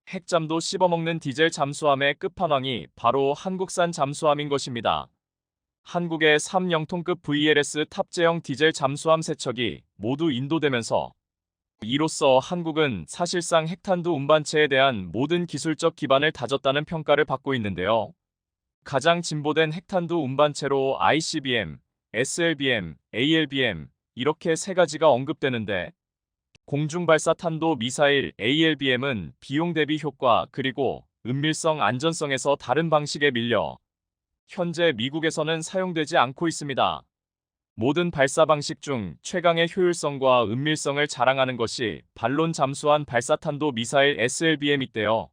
핵잠도 씹어먹는 디젤 잠수함의 끝판왕이 바로 한국산 잠수함인 것입니다. 한국의 3영톤급 VLS 탑재형 디젤 잠수함 3척이 모두 인도되면서 이로써 한국은 사실상 핵탄두 운반체에 대한 모든 기술적 기반을 다졌다는 평가를 받고 있는데요. 가장 진보된 핵탄두 운반체로 ICBM, SLBM, ALBM 이렇게 세 가지가 언급되는데 공중발사탄도 미사일 ALBM은 비용 대비 효과 그리고 은밀성 안전성에서 다른 방식에 밀려 현재 미국에서는 사용되지 않고 있습니다. 모든 발사 방식 중 최강의 효율성과 은밀성을 자랑하는 것이 반론 잠수한 발사탄도 미사일 SLBM인데요.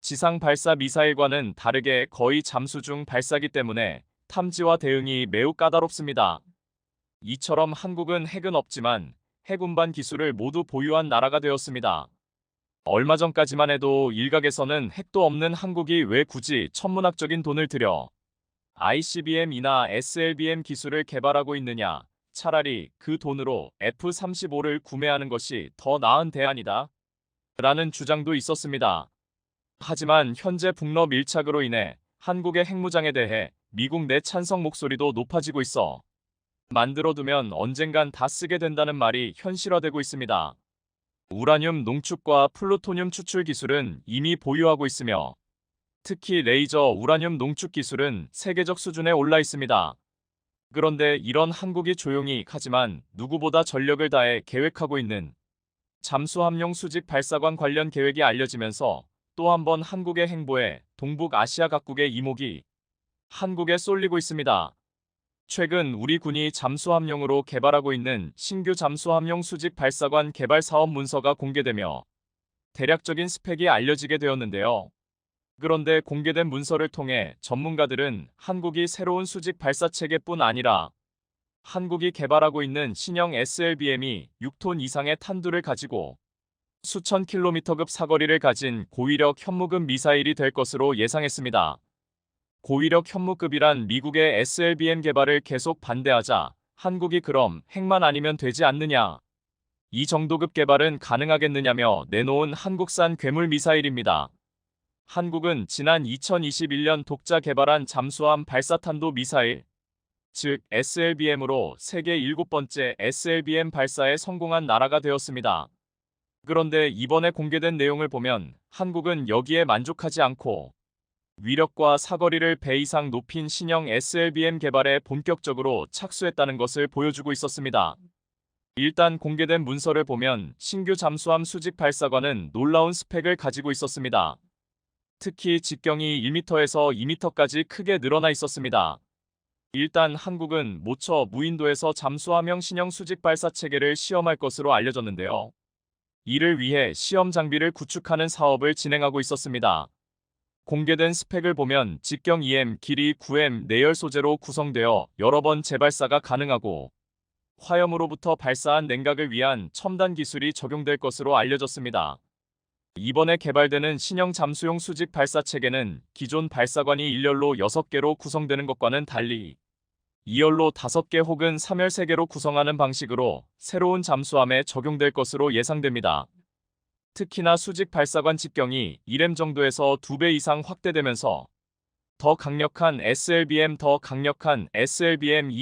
지상 발사 미사일과는 다르게 거의 잠수 중 발사기 때문에 탐지와 대응이 매우 까다롭습니다. 이처럼 한국은 핵은 없지만 핵 운반 기술을 모두 보유한 나라가 되었습니다. 얼마 전까지만 해도 일각에서는 핵도 없는 한국이 왜 굳이 천문학적인 돈을 들여 ICBM이나 SLBM 기술을 개발하고 있느냐, 차라리 그 돈으로 F-35를 구매하는 것이 더 나은 대안이다. 라는 주장도 있었습니다. 하지만 현재 북러 밀착으로 인해 한국의 핵무장에 대해 미국 내 찬성 목소리도 높아지고 있어 만들어두면 언젠간 다 쓰게 된다는 말이 현실화되고 있습니다. 우라늄 농축과 플루토늄 추출 기술은 이미 보유하고 있으며 특히 레이저 우라늄 농축 기술은 세계적 수준에 올라 있습니다. 그런데 이런 한국이 조용히 하지만 누구보다 전력을 다해 계획하고 있는 잠수함용 수직 발사관 관련 계획이 알려지면서 또 한 번 한국의 행보에 동북아시아 각국의 이목이 한국에 쏠리고 있습니다. 최근 우리 군이 잠수함용으로 개발하고 있는 신규 잠수함용 수직 발사관 개발 사업 문서가 공개되며 대략적인 스펙이 알려지게 되었는데요. 그런데 공개된 문서를 통해 전문가들은 한국이 새로운 수직 발사 체계뿐 아니라 한국이 개발하고 있는 신형 SLBM이 6톤 이상의 탄두를 가지고 수천 킬로미터급 사거리를 가진 고위력 현무급 미사일이 될 것으로 예상했습니다. 고위력 현무급이란 미국의 SLBM 개발을 계속 반대하자 한국이 그럼 핵만 아니면 되지 않느냐, 이 정도급 개발은 가능하겠느냐며 내놓은 한국산 괴물 미사일입니다. 한국은 지난 2021년 독자 개발한 잠수함 발사탄도 미사일, 즉 SLBM으로 세계 7번째 SLBM 발사에 성공한 나라가 되었습니다. 그런데 이번에 공개된 내용을 보면 한국은 여기에 만족하지 않고 위력과 사거리를 배 이상 높인 신형 SLBM 개발에 본격적으로 착수했다는 것을 보여주고 있었습니다. 일단 공개된 문서를 보면 신규 잠수함 수직 발사관은 놀라운 스펙을 가지고 있었습니다. 특히 직경이 1m에서 2m까지 크게 늘어나 있었습니다. 일단 한국은 모처 무인도에서 잠수함형 신형 수직 발사 체계를 시험할 것으로 알려졌는데요. 이를 위해 시험 장비를 구축하는 사업을 진행하고 있었습니다. 공개된 스펙을 보면 직경 2M, 길이 9M 내열 소재로 구성되어 여러 번 재발사가 가능하고 화염으로부터 발사한 냉각을 위한 첨단 기술이 적용될 것으로 알려졌습니다. 이번에 개발되는 신형 잠수용 수직 발사 체계는 기존 발사관이 1열로 6개로 구성되는 것과는 달리 2열로 5개 혹은 3열 3개로 구성하는 방식으로 새로운 잠수함에 적용될 것으로 예상됩니다. 특히나 수직 발사관 직경이 1M 정도에서 2배 이상 확대되면서 더 강력한 SLBM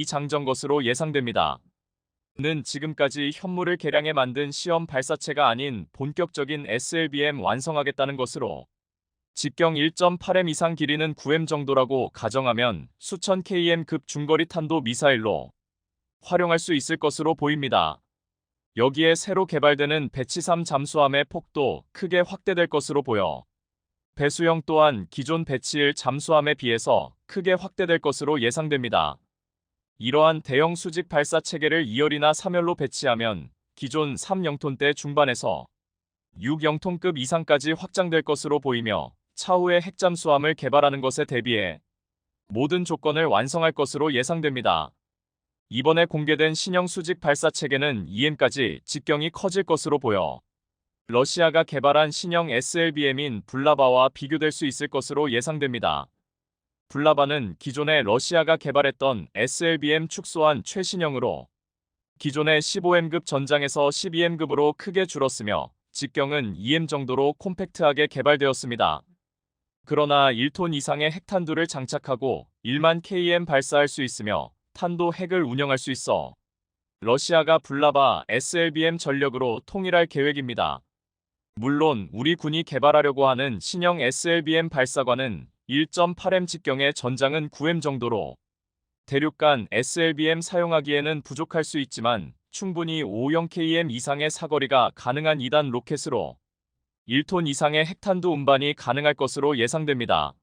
장전 것으로 예상됩니다. 는 지금까지 현무를 개량해 만든 시험 발사체가 아닌 본격적인 SLBM 완성하겠다는 것으로 직경 1.8M 이상 길이는 9M 정도라고 가정하면 수천 KM급 중거리 탄도 미사일로 활용할 수 있을 것으로 보입니다. 여기에 새로 개발되는 배치3 잠수함의 폭도 크게 확대될 것으로 보여 배수형 또한 기존 배치1 잠수함에 비해서 크게 확대될 것으로 예상됩니다. 이러한 대형 수직 발사 체계를 2열이나 3열로 배치하면 기존 3영톤대 중반에서 6영톤급 이상까지 확장될 것으로 보이며 차후에 핵잠수함을 개발하는 것에 대비해 모든 조건을 완성할 것으로 예상됩니다. 이번에 공개된 신형 수직 발사 체계는 2M까지 직경이 커질 것으로 보여 러시아가 개발한 신형 SLBM인 불라바와 비교될 수 있을 것으로 예상됩니다. 불라바는 기존에 러시아가 개발했던 SLBM 축소한 최신형으로 기존의 15M급 전장에서 12M급으로 크게 줄었으며 직경은 2M 정도로 콤팩트하게 개발되었습니다. 그러나 1톤 이상의 핵탄두를 장착하고 1만 KM 발사할 수 있으며 탄도 핵을 운영할 수 있어 러시아가 불라바 SLBM 전력으로 통일할 계획입니다. 물론 우리 군이 개발하려고 하는 신형 SLBM 발사관은 1.8M 직경의 전장은 9M 정도로 대륙간 SLBM 사용하기에는 부족할 수 있지만 충분히 50km 이상의 사거리가 가능한 2단 로켓으로 1톤 이상의 핵탄두 운반이 가능할 것으로 예상됩니다.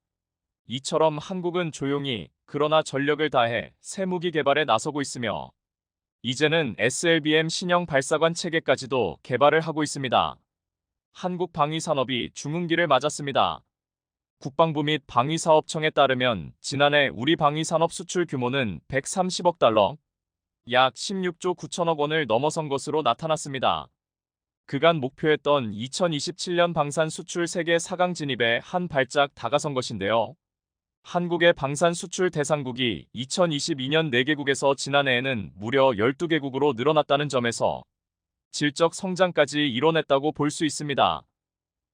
이처럼 한국은 조용히 그러나 전력을 다해 새 무기 개발에 나서고 있으며 이제는 SLBM 신형 발사관 체계까지도 개발을 하고 있습니다. 한국 방위산업이 중흥기를 맞았습니다. 국방부 및 방위사업청에 따르면 지난해 우리 방위산업 수출 규모는 130억 달러, 약 16조 9천억 원을 넘어선 것으로 나타났습니다. 그간 목표했던 2027년 방산 수출 세계 4강 진입에 한 발짝 다가선 것인데요. 한국의 방산 수출 대상국이 2022년 4개국에서 지난해에는 무려 12개국으로 늘어났다는 점에서 질적 성장까지 이뤄냈다고 볼 수 있습니다.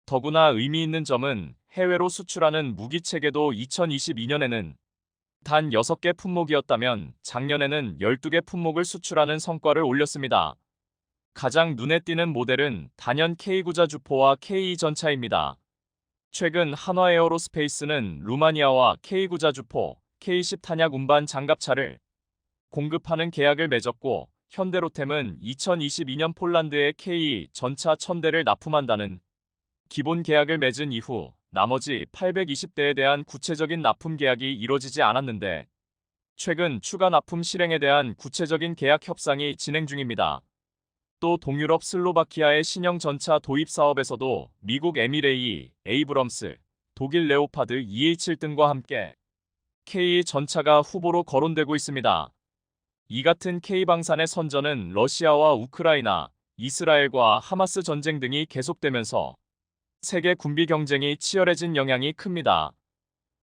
더구나 의미 있는 점은 해외로 수출하는 무기 체계도 2022년에는 단 6개 품목이었다면 작년에는 12개 품목을 수출하는 성과를 올렸습니다. 가장 눈에 띄는 모델은 단연 K구자 주포와 K 전차입니다. 최근 한화에어로스페이스는 루마니아와 K구자주포, K10 탄약 운반 장갑차를 공급하는 계약을 맺었고, 현대로템은 2022년 폴란드에 K 전차 1000대를 납품한다는 기본 계약을 맺은 이후 나머지 820대에 대한 구체적인 납품 계약이 이뤄지지 않았는데, 최근 추가 납품 실행에 대한 구체적인 계약 협상이 진행 중입니다. 또 동유럽 슬로바키아의 신형 전차 도입 사업에서도 미국 에미레이, 에이브럼스, 독일 레오파드 EH7 등과 함께 K 전차가 후보로 거론되고 있습니다. 이 같은 K 방산의 선전은 러시아와 우크라이나, 이스라엘과 하마스 전쟁 등이 계속되면서 세계 군비 경쟁이 치열해진 영향이 큽니다.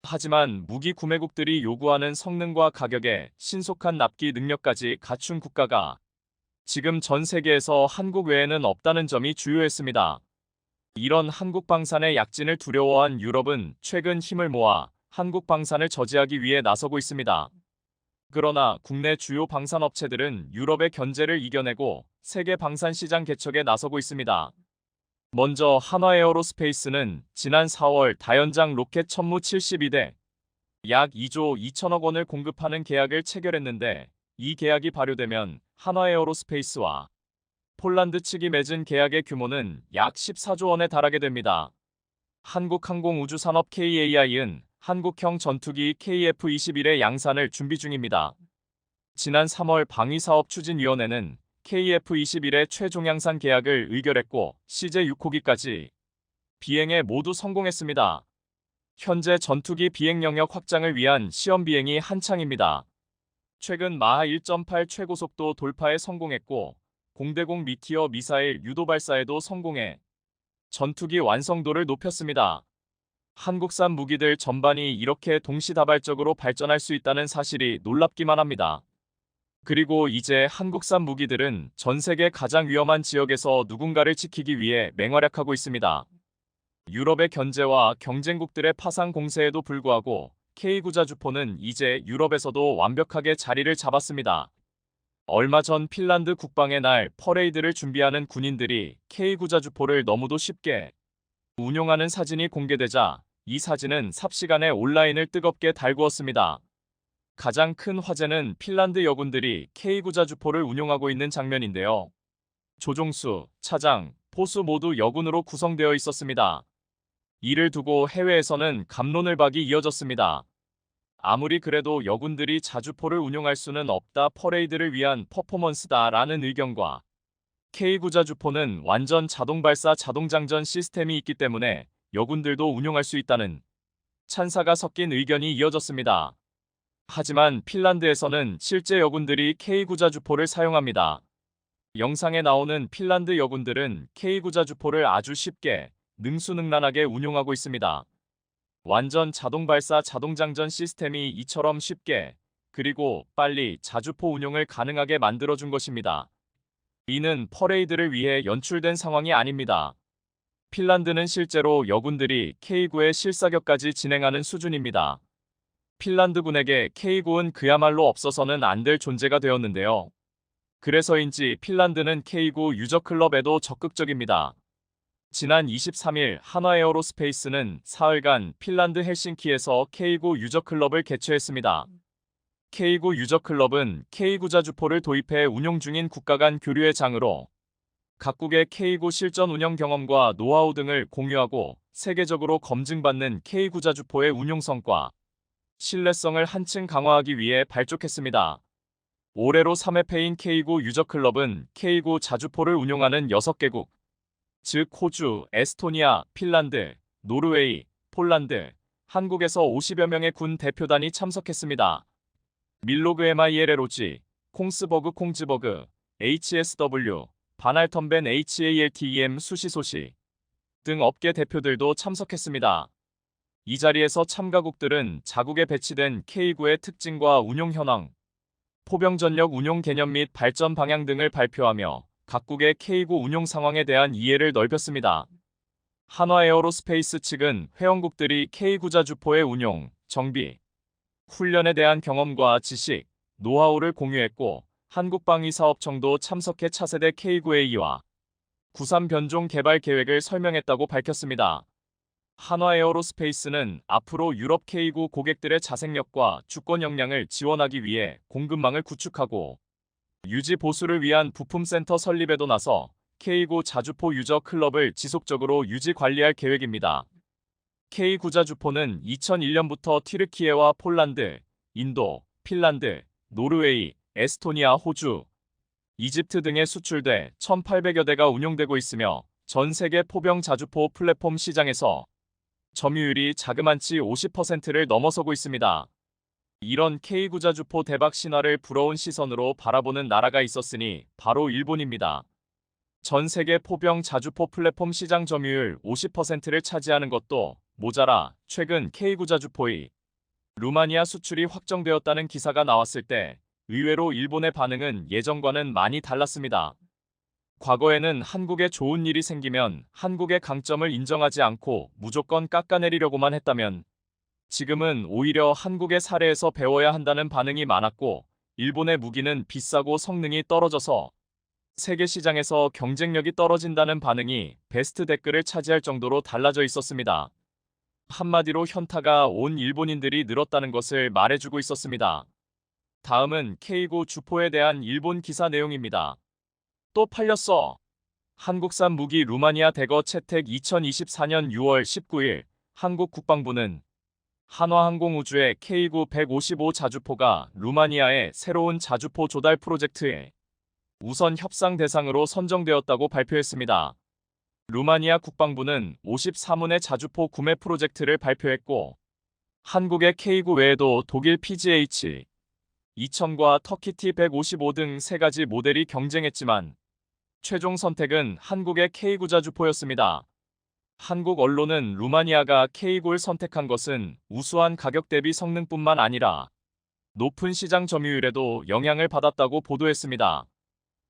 하지만 무기 구매국들이 요구하는 성능과 가격에 신속한 납기 능력까지 갖춘 국가가 지금 전 세계에서 한국 외에는 없다는 점이 주요했습니다. 이런 한국 방산의 약진을 두려워한 유럽은 최근 힘을 모아 한국 방산을 저지하기 위해 나서고 있습니다. 그러나 국내 주요 방산업체들은 유럽의 견제를 이겨내고 세계 방산 시장 개척에 나서고 있습니다. 먼저 한화에어로스페이스는 지난 4월 다연장 로켓 천무 72대 약 2조 2천억 원을 공급하는 계약을 체결했는데, 이 계약이 발효되면 한화에어로스페이스와 폴란드 측이 맺은 계약의 규모는 약 14조 원에 달하게 됩니다. 한국항공우주산업 KAI는 한국형 전투기 KF-21의 양산을 준비 중입니다. 지난 3월 방위사업추진위원회는 KF-21의 최종 양산 계약을 의결했고, CJ 6호기까지 비행에 모두 성공했습니다. 현재 전투기 비행 영역 확장을 위한 시험 비행이 한창입니다. 최근 마하 1.8 최고속도 돌파에 성공했고, 공대공 미티어 미사일 유도 발사에도 성공해 전투기 완성도를 높였습니다. 한국산 무기들 전반이 이렇게 동시다발적으로 발전할 수 있다는 사실이 놀랍기만 합니다. 그리고 이제 한국산 무기들은 전 세계 가장 위험한 지역에서 누군가를 지키기 위해 맹활약하고 있습니다. 유럽의 견제와 경쟁국들의 파상 공세에도 불구하고 K구자주포는 이제 유럽에서도 완벽하게 자리를 잡았습니다. 얼마 전 핀란드 국방의 날 퍼레이드를 준비하는 군인들이 K구자주포를 너무도 쉽게 운용하는 사진이 공개되자 이 사진은 삽시간에 온라인을 뜨겁게 달구었습니다. 가장 큰 화제는 핀란드 여군들이 K구자주포를 운용하고 있는 장면인데요. 조종수, 차장, 포수 모두 여군으로 구성되어 있었습니다. 이를 두고 해외에서는 갑론을박이 이어졌습니다. 아무리 그래도 여군들이 자주포를 운용할 수는 없다, 퍼레이드를 위한 퍼포먼스다라는 의견과 K구자주포는 완전 자동 발사 자동장전 시스템이 있기 때문에 여군들도 운용할 수 있다는 찬사가 섞인 의견이 이어졌습니다. 하지만 핀란드에서는 실제 여군들이 K구자주포를 사용합니다. 영상에 나오는 핀란드 여군들은 K구자주포를 아주 쉽게 능수능란하게 운용하고 있습니다. 완전 자동 발사 자동장전 시스템이 이처럼 쉽게 그리고 빨리 자주포 운용을 가능하게 만들어준 것입니다. 이는 퍼레이드를 위해 연출된 상황이 아닙니다. 핀란드는 실제로 여군들이 K9의 실사격까지 진행하는 수준입니다. 핀란드군에게 K9은 그야말로 없어서는 안 될 존재가 되었는데요. 그래서인지 핀란드는 K9 유저클럽에도 적극적입니다. 지난 23일 한화에어로스페이스는 사흘간 핀란드 헬싱키에서 K9 유저클럽을 개최했습니다. K9 유저클럽은 K구자주포를 도입해 운용 중인 국가 간 교류의 장으로 각국의 K9 실전 운영 경험과 노하우 등을 공유하고 세계적으로 검증받는 K구자주포의 운용 성과, 신뢰성을 한층 강화하기 위해 발족했습니다. 올해로 3회패인 K9 유저클럽은 K9 자주포를 운용하는 6개국, 즉 호주, 에스토니아, 핀란드, 노르웨이, 폴란드, 한국에서 50여 명의 군 대표단이 참석했습니다. 밀로그 MILLOG, 콩스버그 콩즈버그, HSW, 바날턴벤 HALTEM 수시소시 등 업계 대표들도 참석했습니다. 이 자리에서 참가국들은 자국에 배치된 K9의 특징과 운용 현황, 포병 전력 운용 개념 및 발전 방향 등을 발표하며 각국의 K9 운용 상황에 대한 이해를 넓혔습니다. 한화에어로스페이스 측은 회원국들이 K구자주포의 운용, 정비, 훈련에 대한 경험과 지식, 노하우를 공유했고, 한국방위사업청도 참석해 차세대 K9A와 93 변종 개발 계획을 설명했다고 밝혔습니다. 한화에어로스페이스는 앞으로 유럽 K9 고객들의 자생력과 주권 역량을 지원하기 위해 공급망을 구축하고 유지 보수를 위한 부품센터 설립에도 나서 K9 자주포 유저 클럽을 지속적으로 유지 관리할 계획입니다. K9 자주포는 2001년부터 튀르키예와 폴란드, 인도, 핀란드, 노르웨이, 에스토니아, 호주, 이집트 등에 수출돼 1,800여 대가 운용되고 있으며 전 세계 포병 자주포 플랫폼 시장에서 점유율이 자그만치 50%를 넘어서고 있습니다. 이런 K9 자주포 대박 신화를 부러운 시선으로 바라보는 나라가 있었으니 바로 일본입니다. 전 세계 포병 자주포 플랫폼 시장 점유율 50%를 차지하는 것도 모자라 최근 K9 자주포의 루마니아 수출이 확정되었다는 기사가 나왔을 때 의외로 일본의 반응은 예전과는 많이 달랐습니다. 과거에는 한국에 좋은 일이 생기면 한국의 강점을 인정하지 않고 무조건 깎아내리려고만 했다면 지금은 오히려 한국의 사례에서 배워야 한다는 반응이 많았고 일본의 무기는 비싸고 성능이 떨어져서 세계 시장에서 경쟁력이 떨어진다는 반응이 베스트 댓글을 차지할 정도로 달라져 있었습니다. 한마디로 현타가 온 일본인들이 늘었다는 것을 말해주고 있었습니다. 다음은 K9 주포에 대한 일본 기사 내용입니다. 또 팔렸어. 한국산 무기 루마니아 대거 채택 2024년 6월 19일 한국 국방부는 한화항공우주의 K9 155 자주포가 루마니아의 새로운 자주포 조달 프로젝트에 우선 협상 대상으로 선정되었다고 발표했습니다. 루마니아 국방부는 54문의 자주포 구매 프로젝트를 발표했고 한국의 K9 외에도 독일 PGH 2000과 터키 T155 등 3가지 모델이 경쟁했지만 최종 선택은 한국의 K9 자주포였습니다. 한국 언론은 루마니아가 K9를 선택한 것은 우수한 가격 대비 성능뿐만 아니라 높은 시장 점유율에도 영향을 받았다고 보도했습니다.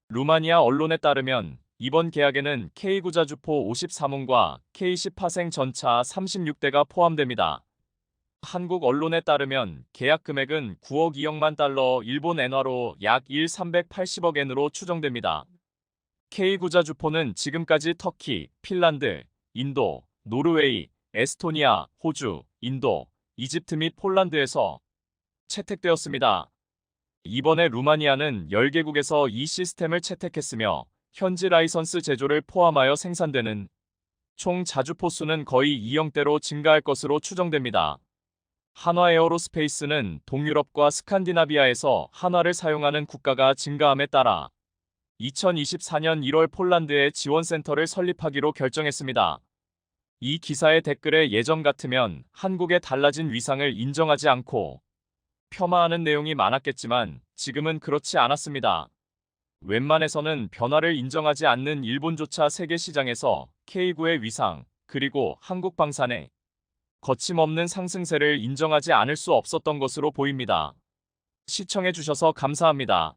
루마니아 언론에 따르면 이번 계약에는 K9 자주포 53문과 K18생 전차 36대가 포함됩니다. 한국 언론에 따르면 계약 금액은 9억 2억만 달러 일본 엔화로 약 380억 엔으로 추정됩니다. K9 자주포는 지금까지 터키, 핀란드, 인도, 노르웨이, 에스토니아, 호주, 인도, 이집트 및 폴란드에서 채택되었습니다. 이번에 루마니아는 10개국에서 이 시스템을 채택했으며 현지 라이선스 제조를 포함하여 생산되는 총 자주포 수는 거의 2형대로 증가할 것으로 추정됩니다. 한화에어로스페이스는 동유럽과 스칸디나비아에서 한화를 사용하는 국가가 증가함에 따라 2024년 1월 폴란드에 지원센터를 설립하기로 결정했습니다. 이 기사의 댓글에 예전 같으면 한국의 달라진 위상을 인정하지 않고 폄하하는 내용이 많았겠지만 지금은 그렇지 않았습니다. 웬만해서는 변화를 인정하지 않는 일본조차 세계 시장에서 K9의 위상 그리고 한국 방산의 거침없는 상승세를 인정하지 않을 수 없었던 것으로 보입니다. 시청해주셔서 감사합니다.